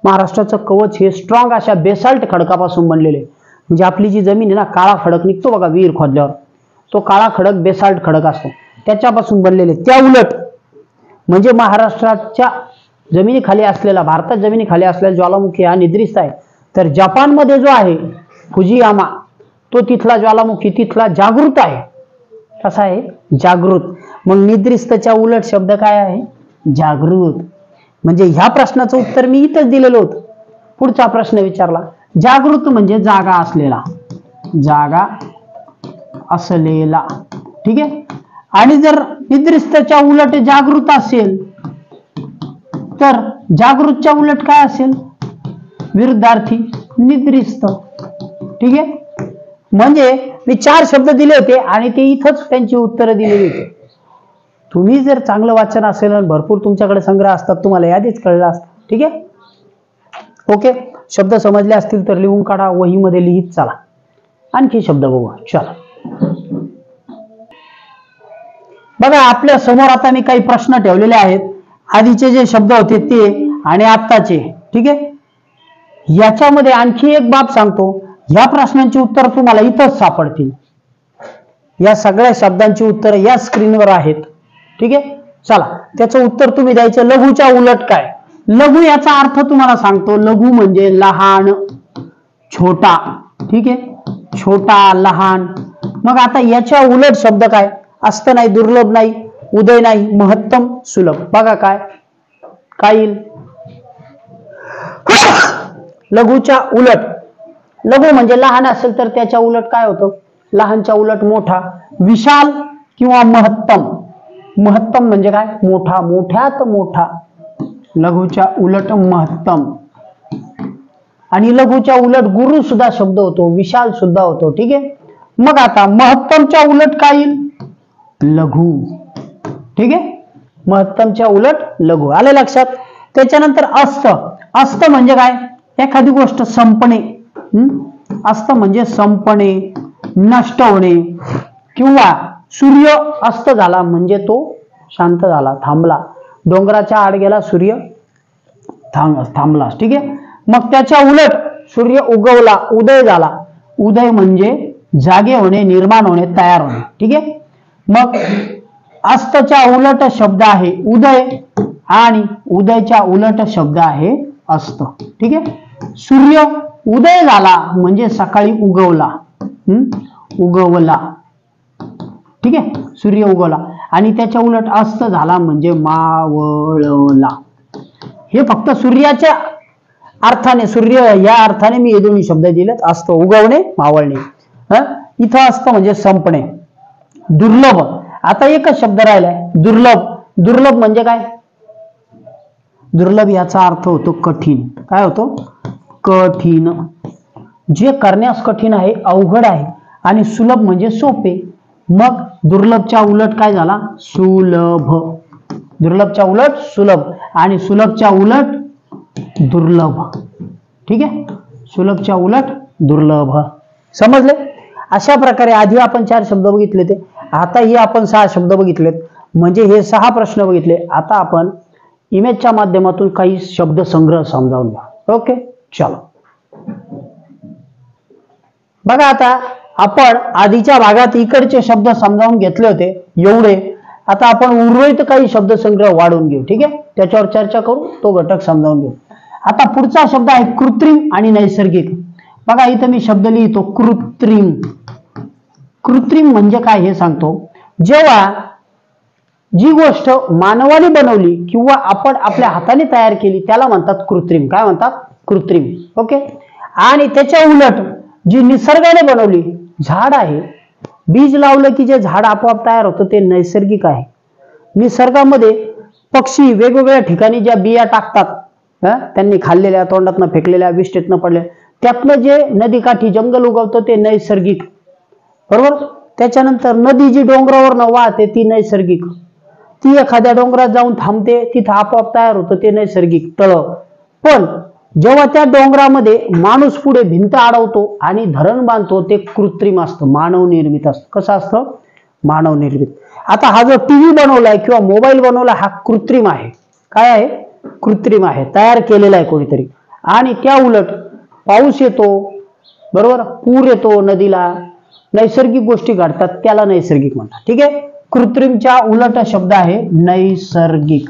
महाराष्ट्राचं कवच हे स्ट्रॉंग अशा बेसाल्ट खडकापासून बनलेले. म्हणजे आपली जी जमीन आहे ना, काळा खडक निघतो बघा विहीर खोदल्यावर, तो काळा खडक बेसाल्ट खडक असतो, त्याच्यापासून बनलेले. त्या उलट म्हणजे महाराष्ट्राच्या जमिनीखाली असलेला, भारतात जमिनीखाली असलेला ज्वालामुखी हा निद्रिस्त आहे. तर जपानमध्ये जो आहे फुजियामा, तो तिथला ज्वालामुखी तिथला जागृत आहे. कसा आहे? जागृत. मग निद्रिस्तच्या उलट शब्द काय आहे? जागृत. म्हणजे ह्या प्रश्नाचं उत्तर मी इथंच दिलेलं होतं. पुढचा प्रश्न विचारला, जागृत म्हणजे जागा असलेला, जागा असलेला. ठीक आहे, आणि जर निद्रिस्तच्या उलट जागृत असेल तर जागृतच्या उलट काय असेल? विरुद्धार्थी निद्रिस्त. ठीक आहे, म्हणजे मी 4 शब्द दिले होते आणि ते इथंच त्यांची उत्तरं दिलेली होती. तुम्ही जर चांगलं वाचन असेल आणि भरपूर तुमच्याकडे संग्रह असतात, तुम्हाला यादीच कळलं असतं. ठीक आहे, ओके. शब्द समजले असतील तर लिहून काढा, वहीमध्ये लिहित चला. आणखी शब्द बघू. चला बघा, आपल्या समोर आता मी काही प्रश्न ठेवलेले आहेत. आधीचे जे शब्द होते ते आणि आत्ताचे. ठीक आहे, याच्यामध्ये आणखी एक बाब सांगतो. या प्रश्नांची उत्तर तुम्हाला इथंच सापडतील. या सगळ्या शब्दांची उत्तर या स्क्रीनवर आहेत. ठीक आहे, चला त्याचं उत्तर तुम्ही द्यायचं. लघुच्या उलट काय? लघु याचा अर्थ तुम्हाला सांगतो. लघु म्हणजे लहान, छोटा. ठीक आहे, छोटा, लहान. मग आता याच्या उलट शब्द काय? अस्त नाही, दुर्लभ नाही, उदय नाही, महत्तम, सुलभ. बघा काय काय येईल? लघुच्या उलट. लघु म्हणजे लहान असेल तर त्याच्या उलट काय होतं? लहानच्या उलट मोठा, विशाल किंवा महत्तम. महत्तम म्हणजे काय? मोठा, मोठ्यात मोठा. लघुच्या उलट महत्तम. आणि लघुच्या उलट गुरु सुद्धा शब्द होतो, विशाल सुद्धा होतो. ठीक आहे, मग आता महत्तमच्या उलट काय येईल? लघु. ठीक आहे, महत्तमच्या उलट लघु. आले लक्षात? त्याच्यानंतर अस्त. अस्त म्हणजे काय? एखादी गोष्ट संपणे. अस्त म्हणजे संपणे, नष्ट होणे. किंवा सूर्य अस्त झाला म्हणजे तो शांत झाला, थांबला. डोंगराच्या आड गेला सूर्य, थांबला. ठीक आहे, मग त्याच्या उलट सूर्य उगवला, उदय झाला. उदय म्हणजे जागे होणे, निर्माण होणे, तयार होणे. ठीक आहे, मग अस्तच्या उलट शब्द आहे उदय आणि उदयच्या उलट शब्द आहे अस्त. ठीक आहे, सूर्य उदय झाला म्हणजे सकाळी उगवला, उगवला. ठीक आहे, सूर्य उगवला. आणि त्याच्या उलट अस्त झाला म्हणजे मावळला. हे फक्त सूर्याच्या अर्थाने, सूर्य या अर्थाने मी हे दोन्ही शब्द दिलेत. अस्त उगवणे, मावळणे. इथं अस्त म्हणजे संपणे. दुर्लभ. आता एकच शब्द राहिलाय, दुर्लभ. दुर्लभ म्हणजे काय? दुर्लभ याचा अर्थ होतो कठीण. काय होतो? कठीण. जे करण्यास कठीण आहे, अवघड आहे. आणि सुलभ म्हणजे सोपे. मग दुर्लभच्या उलट काय झाला? सुलभ. दुर्लभच्या उलट सुलभ आणि सुलभच्या उलट दुर्लभ. ठीक आहे, सुलभच्या उलट दुर्लभ. समजले? अशा प्रकारे आधी आपण 4 शब्द बघितले ते, आता ही आपण 6 शब्द बघितलेत. म्हणजे हे 6 प्रश्न बघितले. आता आपण इमेजच्या माध्यमातून काही शब्द संग्रह समजावून घ्या. ओके, चलो बघा. आता आपण आधीच्या भागात इकडचे शब्द समजावून घेतले होते एवढे. आता आपण उर्वरित काही शब्दसंग्रह वाढवून घेऊ, ठीक आहे, त्याच्यावर चर्चा करू, तो घटक समजावून घेऊ. आता पुढचा शब्द आहे कृत्रिम आणि नैसर्गिक. बघा इथं मी शब्द लिहितो कृत्रिम. कृत्रिम म्हणजे काय हे सांगतो. जेव्हा जी गोष्ट मानवाने बनवली किंवा आपण आपल्या हाताने तयार केली त्याला म्हणतात कृत्रिम. काय म्हणतात? कृत्रिम. ओके. आणि त्याच्या उलट जी निसर्गाने बनवली, झाड आहे, बीज लावलं की जे झाड आपोआप तयार होतं ते नैसर्गिक आहे. निसर्गामध्ये पक्षी वेगवेगळ्या ठिकाणी ज्या बिया टाकतात, त्यांनी खाल्लेल्या, तोंडातनं फेकलेल्या, विष्ठेतनं पडलेल्या, त्यातनं जे नदीकाठी जंगल उगवतं ते नैसर्गिक. बरोबर. त्याच्यानंतर नदी जी डोंगरावर वाहते ती नैसर्गिक. ती एखाद्या डोंगरात जाऊन थांबते, तिथं आपोआप तयार होतं ते नैसर्गिक तळ. पण जेव्हा त्या डोंगरामध्ये माणूस पुढे भिंत अडवतो आणि धरण बांधतो ते कृत्रिम असतं, मानव निर्मित असतं. कसं असतं? मानव निर्मित. आता हा जो टीव्ही बनवलाय किंवा मोबाईल बनवला हा कृत्रिम आहे. काय आहे? कृत्रिम आहे, तयार केलेला आहे कोणीतरी. आणि त्या उलट पाऊस येतो, बरोबर, पूर येतो नदीला, नैसर्गिक गोष्टी घडतात, त्याला नैसर्गिक म्हणतात. ठीक आहे. कृत्रिमच्या उलट शब्द आहे नैसर्गिक.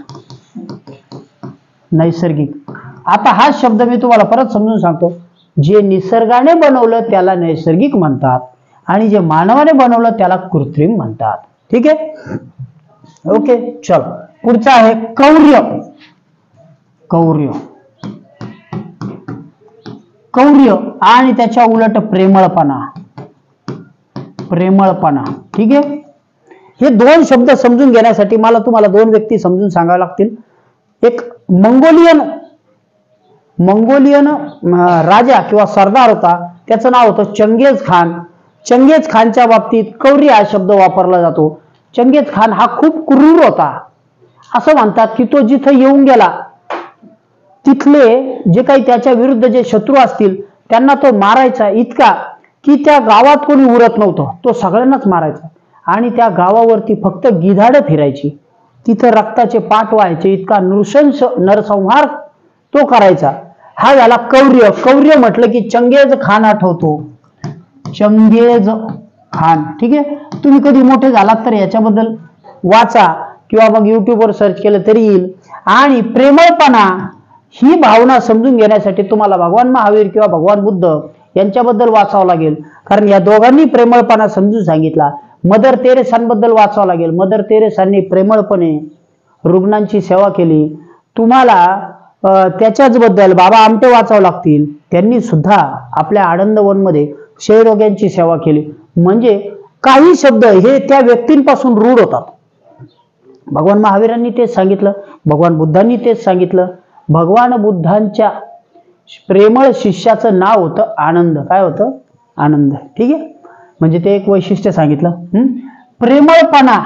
नैसर्गिक. आता हा शब्द मी तुम्हाला परत समजून सांगतो. जे निसर्गाने बनवलं त्याला नैसर्गिक म्हणतात आणि जे मानवाने बनवलं त्याला कृत्रिम म्हणतात. ठीक आहे. ओके. चल पुढचा आहे कौर्य. कौर्य. कौर्य आणि त्याच्या उलट प्रेमळपणा. प्रेमळपणा. ठीक आहे. हे दोन शब्द समजून घेण्यासाठी मला तुम्हाला दोन व्यक्ती समजून सांगावे लागतील. एक मंगोलियन राजा किंवा सरदार होता, त्याचं नाव होतं चंगेज खान. चंगेज खानच्या बाबतीत कौर्य हा शब्द वापरला जातो. चंगेज खान हा खूप क्रूर होता. असं म्हणतात की तो जिथं येऊन गेला तिथले जे काही त्याच्या विरुद्ध जे शत्रू असतील त्यांना तो मारायचा, इतका की त्या गावात कोणी उरत नव्हतं, तो सगळ्यांनाच मारायचा. आणि त्या गावावरती फक्त गिधाडं फिरायची, तिथं रक्ताचे पाट व्हायचे, इतका नृशंस नरसंहार तो करायचा. हा झाला कौर्य. कौर्य म्हटलं की चंगेज खान आठवतो. Genghis Khan. ठीक आहे. तुम्ही कधी मोठे झालात तर याच्याबद्दल वाचा किंवा मग युट्यूबवर सर्च केलं तरी येईल. आणि प्रेमळपणा ही भावना समजून घेण्यासाठी तुम्हाला भगवान महावीर किंवा भगवान बुद्ध यांच्याबद्दल वाचावं लागेल, कारण या दोघांनी प्रेमळपणा समजून सांगितला. मदर तेरेसांबद्दल वाचावं लागेल. मदर तेरेसांनी प्रेमळपणे रुग्णांची सेवा केली. तुम्हाला त्याच्याच बद्दल बाबा आमटे वाचावं लागतील. त्यांनी सुद्धा आपल्या आनंदवनमध्ये क्षयरोग्यांची सेवा केली. म्हणजे काही शब्द हे त्या व्यक्तींपासून रूढ होतात. भगवान महावीरांनी तेच सांगितलं, भगवान बुद्धांनी तेच सांगितलं. भगवान बुद्धांच्या प्रेमळ शिष्याचं नाव होतं आनंद. काय होतं? आनंद. ठीक आहे. म्हणजे ते एक वैशिष्ट्य सांगितलं. प्रेमळपणा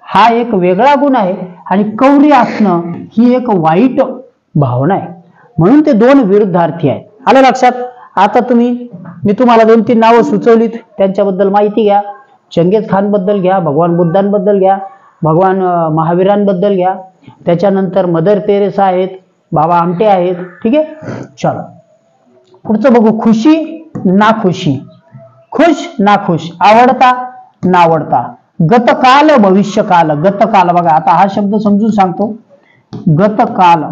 हा एक वेगळा गुण आहे आणि कौर्य असणं ही एक वाईट भावना आहे. म्हणून ते दोन विरुद्धार्थी आहेत. आलं लक्षात? आता मी तुम्हाला 2-3 नावं सुचवलीत, त्यांच्याबद्दल माहिती घ्या. चंगेज खान बद्दल घ्या, भगवान बुद्धांबद्दल घ्या, भगवान महावीरांबद्दल घ्या. त्याच्यानंतर मदर तेरेसा आहेत, बाबा आमटे आहेत. ठीक आहे. चलो पुढचं बघू. खुशी नाखुशी. खुश नाखुश, आवडता नावडता. गतकाल भविष्यकाल. गतकाल बघा, आता हा शब्द समजून सांगतो. गतकाल.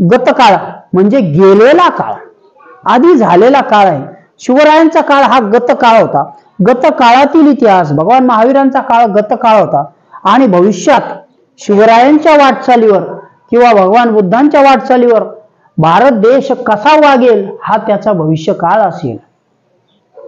गतकाळ म्हणजे गेलेला काळ, आधी झालेला काळ आहे. शिवरायांचा काळ हा गतकाळ होता. गतकाळातील इतिहास. भगवान महावीरांचा काळ गतकाळ होता. आणि भविष्यात शिवरायांच्या वाटचालीवर किंवा भगवान बुद्धांच्या वाटचालीवर भारत देश कसा वागेल हा त्याचा भविष्य काळ असेल.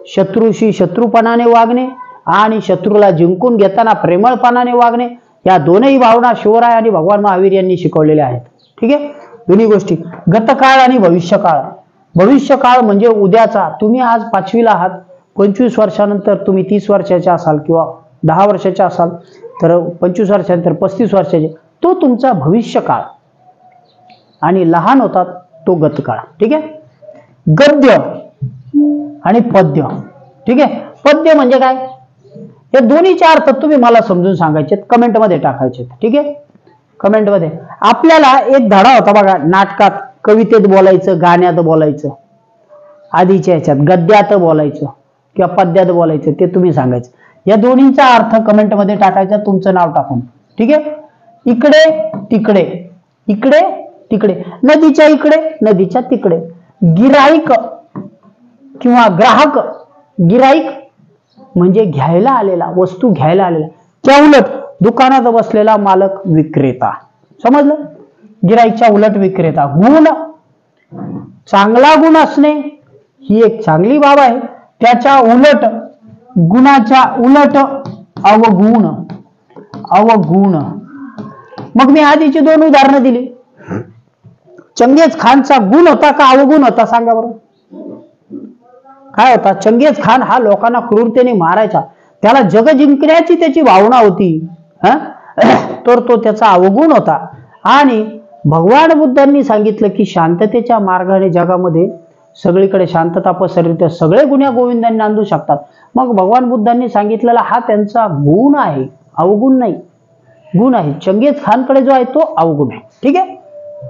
शत्रूशी शत्रुपणाने वागणे आणि शत्रूला जिंकून घेताना प्रेमळपणाने वागणे, या दोनही भावना शिवराय आणि भगवान महावीर यांनी शिकवलेल्या आहेत. ठीक आहे. दोन्ही गोष्टी, गतकाळ आणि भविष्यकाळ. भविष्यकाळ म्हणजे उद्याचा. तुम्ही आज 5वीला आहात, 25 वर्षानंतर तुम्ही 30 वर्षाचे असाल किंवा 10 वर्षाचे असाल तर 25 वर्षानंतर 35 वर्षाचे, तो तुमचा भविष्यकाळ. आणि लहान होतात तो गतकाळ. ठीक आहे. गद्य आणि पद्य. ठीक आहे. पद्य म्हणजे काय? हे दोन्हीचे अर्थ तुम्ही मला समजून सांगायचे, कमेंटमध्ये टाकायचे. ठीक आहे. कमेंटमध्ये. आपल्याला एक धडा होता बघा नाटकात, कवितेत बोलायचं, गाण्यात बोलायचं, आधीच्या ह्याच्यात गद्यात बोलायचं किंवा पद्यात बोलायचं, ते तुम्ही सांगायचं. या दोन्हीचा अर्थ कमेंटमध्ये टाकायचा, तुमचं नाव टाकून. ठीक आहे. इकडे तिकडे, इकडे तिकडे, नदीच्या इकडे नदीच्या तिकडे. गिराईक किंवा ग्राहक, गिराईक म्हणजे घ्यायला आलेला, वस्तू घ्यायला आलेला. त्या उलट दुकानात बसलेला मालक, विक्रेता. समजलं? गिराईकच्या उलट विक्रेता. गुण, चांगला गुण असणे ही एक चांगली बाब आहे. त्याच्या उलट, गुणाच्या उलट अवगुण. अवगुण. मग मी आधीची दोन उदाहरणं दिली. चंगेज खानचा गुण होता का अवगुण होता? सांगा बरं. काय होता? चंगेज खान हा लोकांना क्रूरतेने मारायचा, त्याला जग जिंकण्याची त्याची भावना होती, तर तो त्याचा अवगुण होता. आणि भगवान बुद्धांनी सांगितलं की शांततेच्या मार्गाने जगामध्ये सगळीकडे शांतता पसरली तर सगळे गुन्ह्या गोविंदांनी नांदू शकतात. मग भगवान बुद्धांनी सांगितलेला हा त्यांचा गुण आहे, अवगुण नाही. गुण आहे. चंगेज खानकडे जो आहे तो अवगुण आहे. ठीक आहे.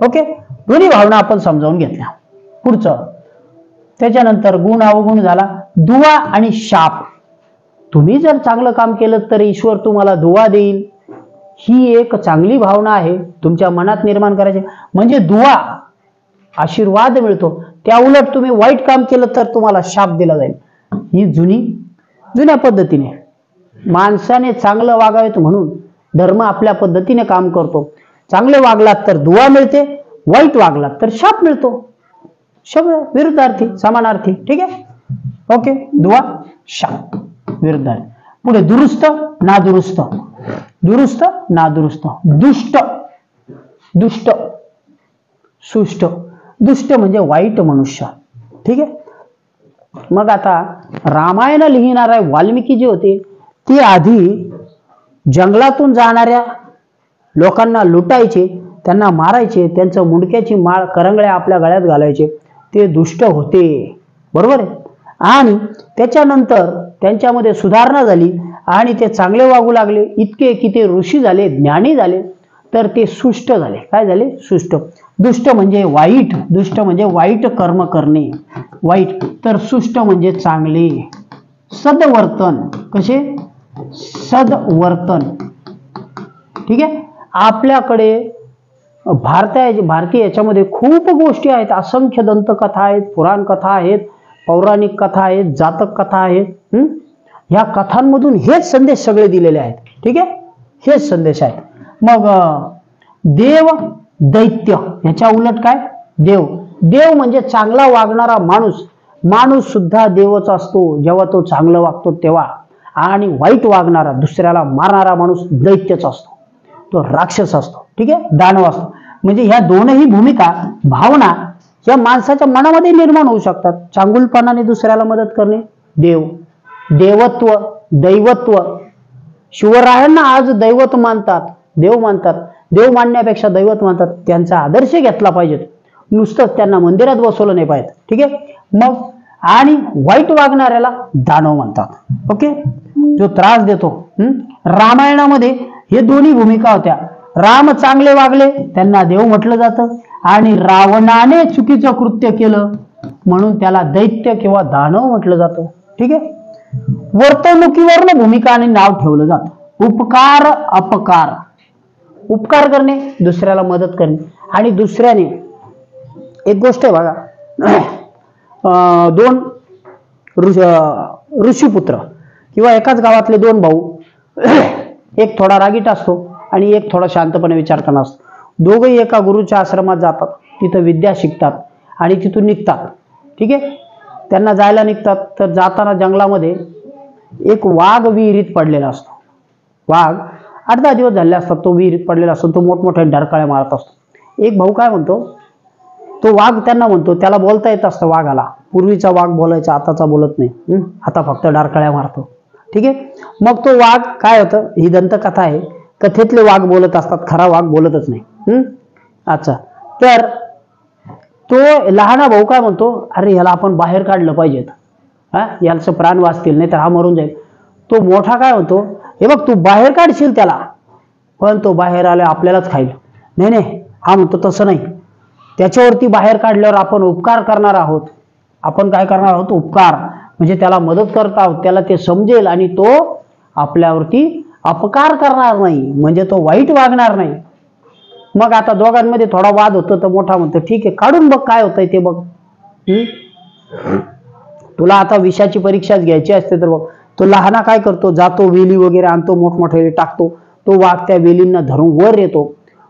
ओके. दोन्ही भावना आपण समजावून घेतल्या. पुढचं, त्याच्यानंतर गुण अवगुण झाला. दुवा आणि शाप. तुम्ही जर चांगलं काम केलं तर ईश्वर तुम्हाला दुवा देईल, ही एक चांगली भावना आहे तुमच्या मनात निर्माण करायची. म्हणजे दुवा, आशीर्वाद मिळतो. त्या उलट तुम्ही वाईट काम केलं तर तुम्हाला शाप दिला जाईल. ही जुन्या पद्धतीने माणसाने चांगलं वागावेत म्हणून धर्म आपल्या पद्धतीने काम करतो. चांगले वागलात तर दुवा मिळते, वाईट वागलात तर शाप मिळतो. शब्द विरुद्धार्थी, समानार्थी. ठीक आहे. ओके. दुवा, शाप, विरुद्धार्थी. पुढे दुरुस्त, नादुरुस्त. दुरुस्त, नादुरुस्त. दुष्ट, दुष्ट, सुष्ट. दुष्ट म्हणजे वाईट मनुष्य. ठीक आहे. मग आता रामायण लिहिणारे वाल्मिकी जे होते ते आधी जंगलातून जाणाऱ्या लोकांना लुटायचे, त्यांना मारायचे, त्यांचं मुंडक्याची माळ, करंगळ्या आपल्या गळ्यात घालायचे. ते दुष्ट होते. बरोबर आहे. आणि त्याच्यानंतर त्यांच्यामध्ये सुधारणा झाली आणि ते चांगले वागू लागले, इतके की ते ऋषी झाले, ज्ञानी झाले, तर ते सुष्ट झाले. काय झाले? सुष्ट. दुष्ट म्हणजे वाईट, दुष्ट म्हणजे वाईट कर्म करणे, वाईट. तर सुष्ट म्हणजे चांगले. सद्वर्तन. कसे? सद्वर्तन. ठीक आहे. आपल्याकडे भारतीय याच्यामध्ये खूप गोष्टी आहेत. असंख्य दंतकथा आहेत, पुराण कथा आहेत, पौराणिक कथा आहेत, जातक कथा आहेत. ह्या कथांमधून हेच संदेश सगळे दिलेले आहेत. ठीक आहे. हेच संदेश आहेत. मग देव, दैत्य याच्या उलट काय? देव. देव म्हणजे चांगला वागणारा माणूस. माणूस सुद्धा देवच असतो जेव्हा तो चांगलं वागतो तेव्हा. आणि वाईट वागणारा, दुसऱ्याला मारणारा माणूस दैत्यच असतो, तो राक्षस असतो. ठीक आहे. दानव असतो. म्हणजे ह्या दोनही भूमिका, भावना या माणसाच्या मनामध्ये निर्माण होऊ शकतात. चांगुलपणाने दुसऱ्याला मदत करणे, देव. देवत्व, दैवत्व. शिवरायांना आज दैवत मानतात, देव मानतात. देव मानण्यापेक्षा दैवत मानतात. त्यांचा आदर्श घेतला पाहिजे, नुसतंच त्यांना मंदिरात बसवलं नाही पाहिजे. ठीक आहे. मग आणि वाईट वागणाऱ्याला दानव म्हणतात. ओके. जो त्रास देतो. रामायणामध्ये हे दोन्ही भूमिका होत्या. राम चांगले वागले, त्यांना देव म्हटलं जातं. आणि रावणाने चुकीचं कृत्य केलं म्हणून त्याला दैत्य किंवा दानव म्हटलं जातं. ठीक आहे. वर्तणुकीवरनं भूमिका आणि नाव ठेवलं जातं. उपकार, अपकार. उपकार करणे, दुसऱ्याला मदत करणे. आणि दुसऱ्याने, एक गोष्ट आहे बघा, दोन ऋषीपुत्र किंवा एकाच गावातले दोन भाऊ, एक थोडा रागीट असतो आणि एक थोडा शांतपणे विचार करणार असतो. दोघंही एका गुरुच्या आश्रमात जातात, तिथं विद्या शिकतात आणि तिथून निघतात. ठीक आहे. त्यांना जायला निघतात तर जाताना जंगलामध्ये एक वाघ विहिरीत पडलेला असतो. वाघ 8-10 दिवस झाले असतात, तो विहिरीत पडलेला असतो. तो मोठमोठ्या डरकाळ्या मारत असतो. एक भाऊ काय म्हणतो, तो वाघ त्यांना म्हणतो, त्याला बोलता येत असतं वाघाला. पूर्वीचा वाघ बोलायचा, आताचा बोलत नाही. आता फक्त डरकाळ्या मारतो. ठीक आहे. मग तो वाघ काय होतं, ही दंतकथा आहे, कथेतले वाघ बोलत असतात, खरा वाघ बोलतच नाही. अच्छा. तर तो लहाना भाऊ काय म्हणतो, अरे ह्याला आपण बाहेर काढलं पाहिजेत, याचं प्राण वाचतील, नाही तर हा मरून जाईल. तो मोठा काय म्हणतो, हे बघ तू बाहेर काढशील त्याला, पण तो बाहेर आला आपल्यालाच खाईल. नाही नाही, हा म्हणतो तसं नाही, त्याच्यावरती बाहेर काढल्यावर आपण उपकार करणार आहोत. आपण काय करणार आहोत, उपकार. म्हणजे त्याला मदत करत आहोत, त्याला ते समजेल आणि तो आपल्यावरती अपकार करणार नाही, म्हणजे तो वाईट वागणार नाही. मग आता दोघांमध्ये थोडा वाद होतो तर मोठा म्हणतो ठीक आहे काढून बघ काय होतंय ते बघ. तुला आता विषयाची परीक्षाच घ्यायची असते तर बघ, तो लहाना काय करतो, जातो वेली वगैरे आणतो, मोठमोठे वेली टाकतो, तो वाघ त्या वेलींना धरून वर येतो,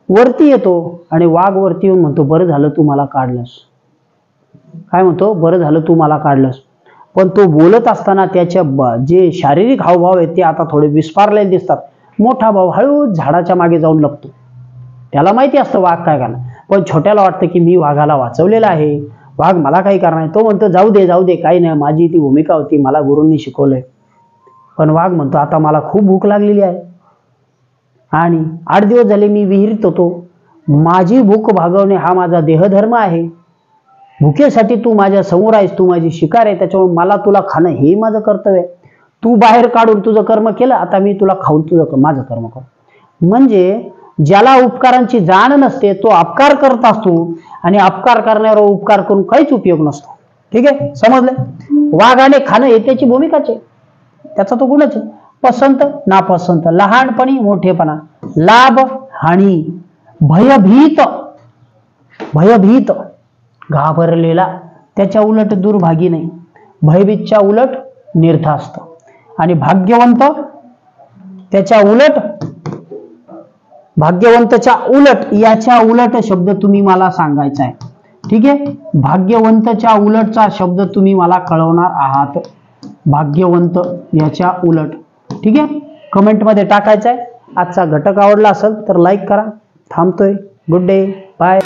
वरती येतो आणि वाघ वरती येऊन म्हणतो बरं झालं तू मला काढलंस. काय म्हणतो, बरं झालं तू मला काढलंस. पण तो बोलत असताना त्याच्या जे शारीरिक हावभाव आहेत ते आता थोडे विस्फारलेले दिसतात. मोठा भाऊ हळूच झाडाच्या मागे जाऊन लपतो. त्याला माहिती असतं वाघ काय करणार, पण छोट्याला वाटतं की मी वाघाला वाचवलेलं आहे, वाघ मला काही करणार. तो म्हणतो जाऊ दे जाऊ दे काही नाही, माझी ती भूमिका होती, मला गुरूंनी शिकवलंय. पण वाघ म्हणतो आता मला खूप भूक लागलेली आहे आणि 8 दिवस झाले मी विहिरीत होतो, माझी भूक भागवणे हा माझा देहधर्म आहे. भुकेसाठी तू माझ्या समोर आहेस, तू माझी शिकार आहे, त्याच्यामुळे मला तुला खाणं हे माझं कर्तव्य आहे. तू बाहेर काढून तुझं कर्म केलं, आता मी तुला खाऊन तुझं माझं कर्म करतो. म्हणजे ज्याला उपकारांची जाण नसते तो अपकार करत असतो आणि अपकार करण्यावर उपकार करून काहीच उपयोग नसतो. ठीक आहे, समजलं. वाघाने खाणं हे त्याची भूमिकाच आहे, त्याचा तो गुणच आहे. पसंत नापसंत, लहानपणी मोठेपणा, लाभ हानी, भयभीत भयभीत घाबरलेला, त्याच्या उलट दुर्भागी नाही, भयभीतच्या उलट निर्धास्त, आणि भाग्यवंत त्याच्या उलट, भाग्यवंतच्या उलट याच्या उलट शब्द तुम्ही मला सांगायचा आहे. ठीक आहे, भाग्यवंतच्या उलटचा शब्द तुम्ही मला कळवणार आहात. भाग्यवंत याच्या उलट. ठीक आहे, कमेंटमध्ये टाकायचं आहे. आजचा घटक आवडला असेल तर लाईक करा. थांबतोय. Good day, bye.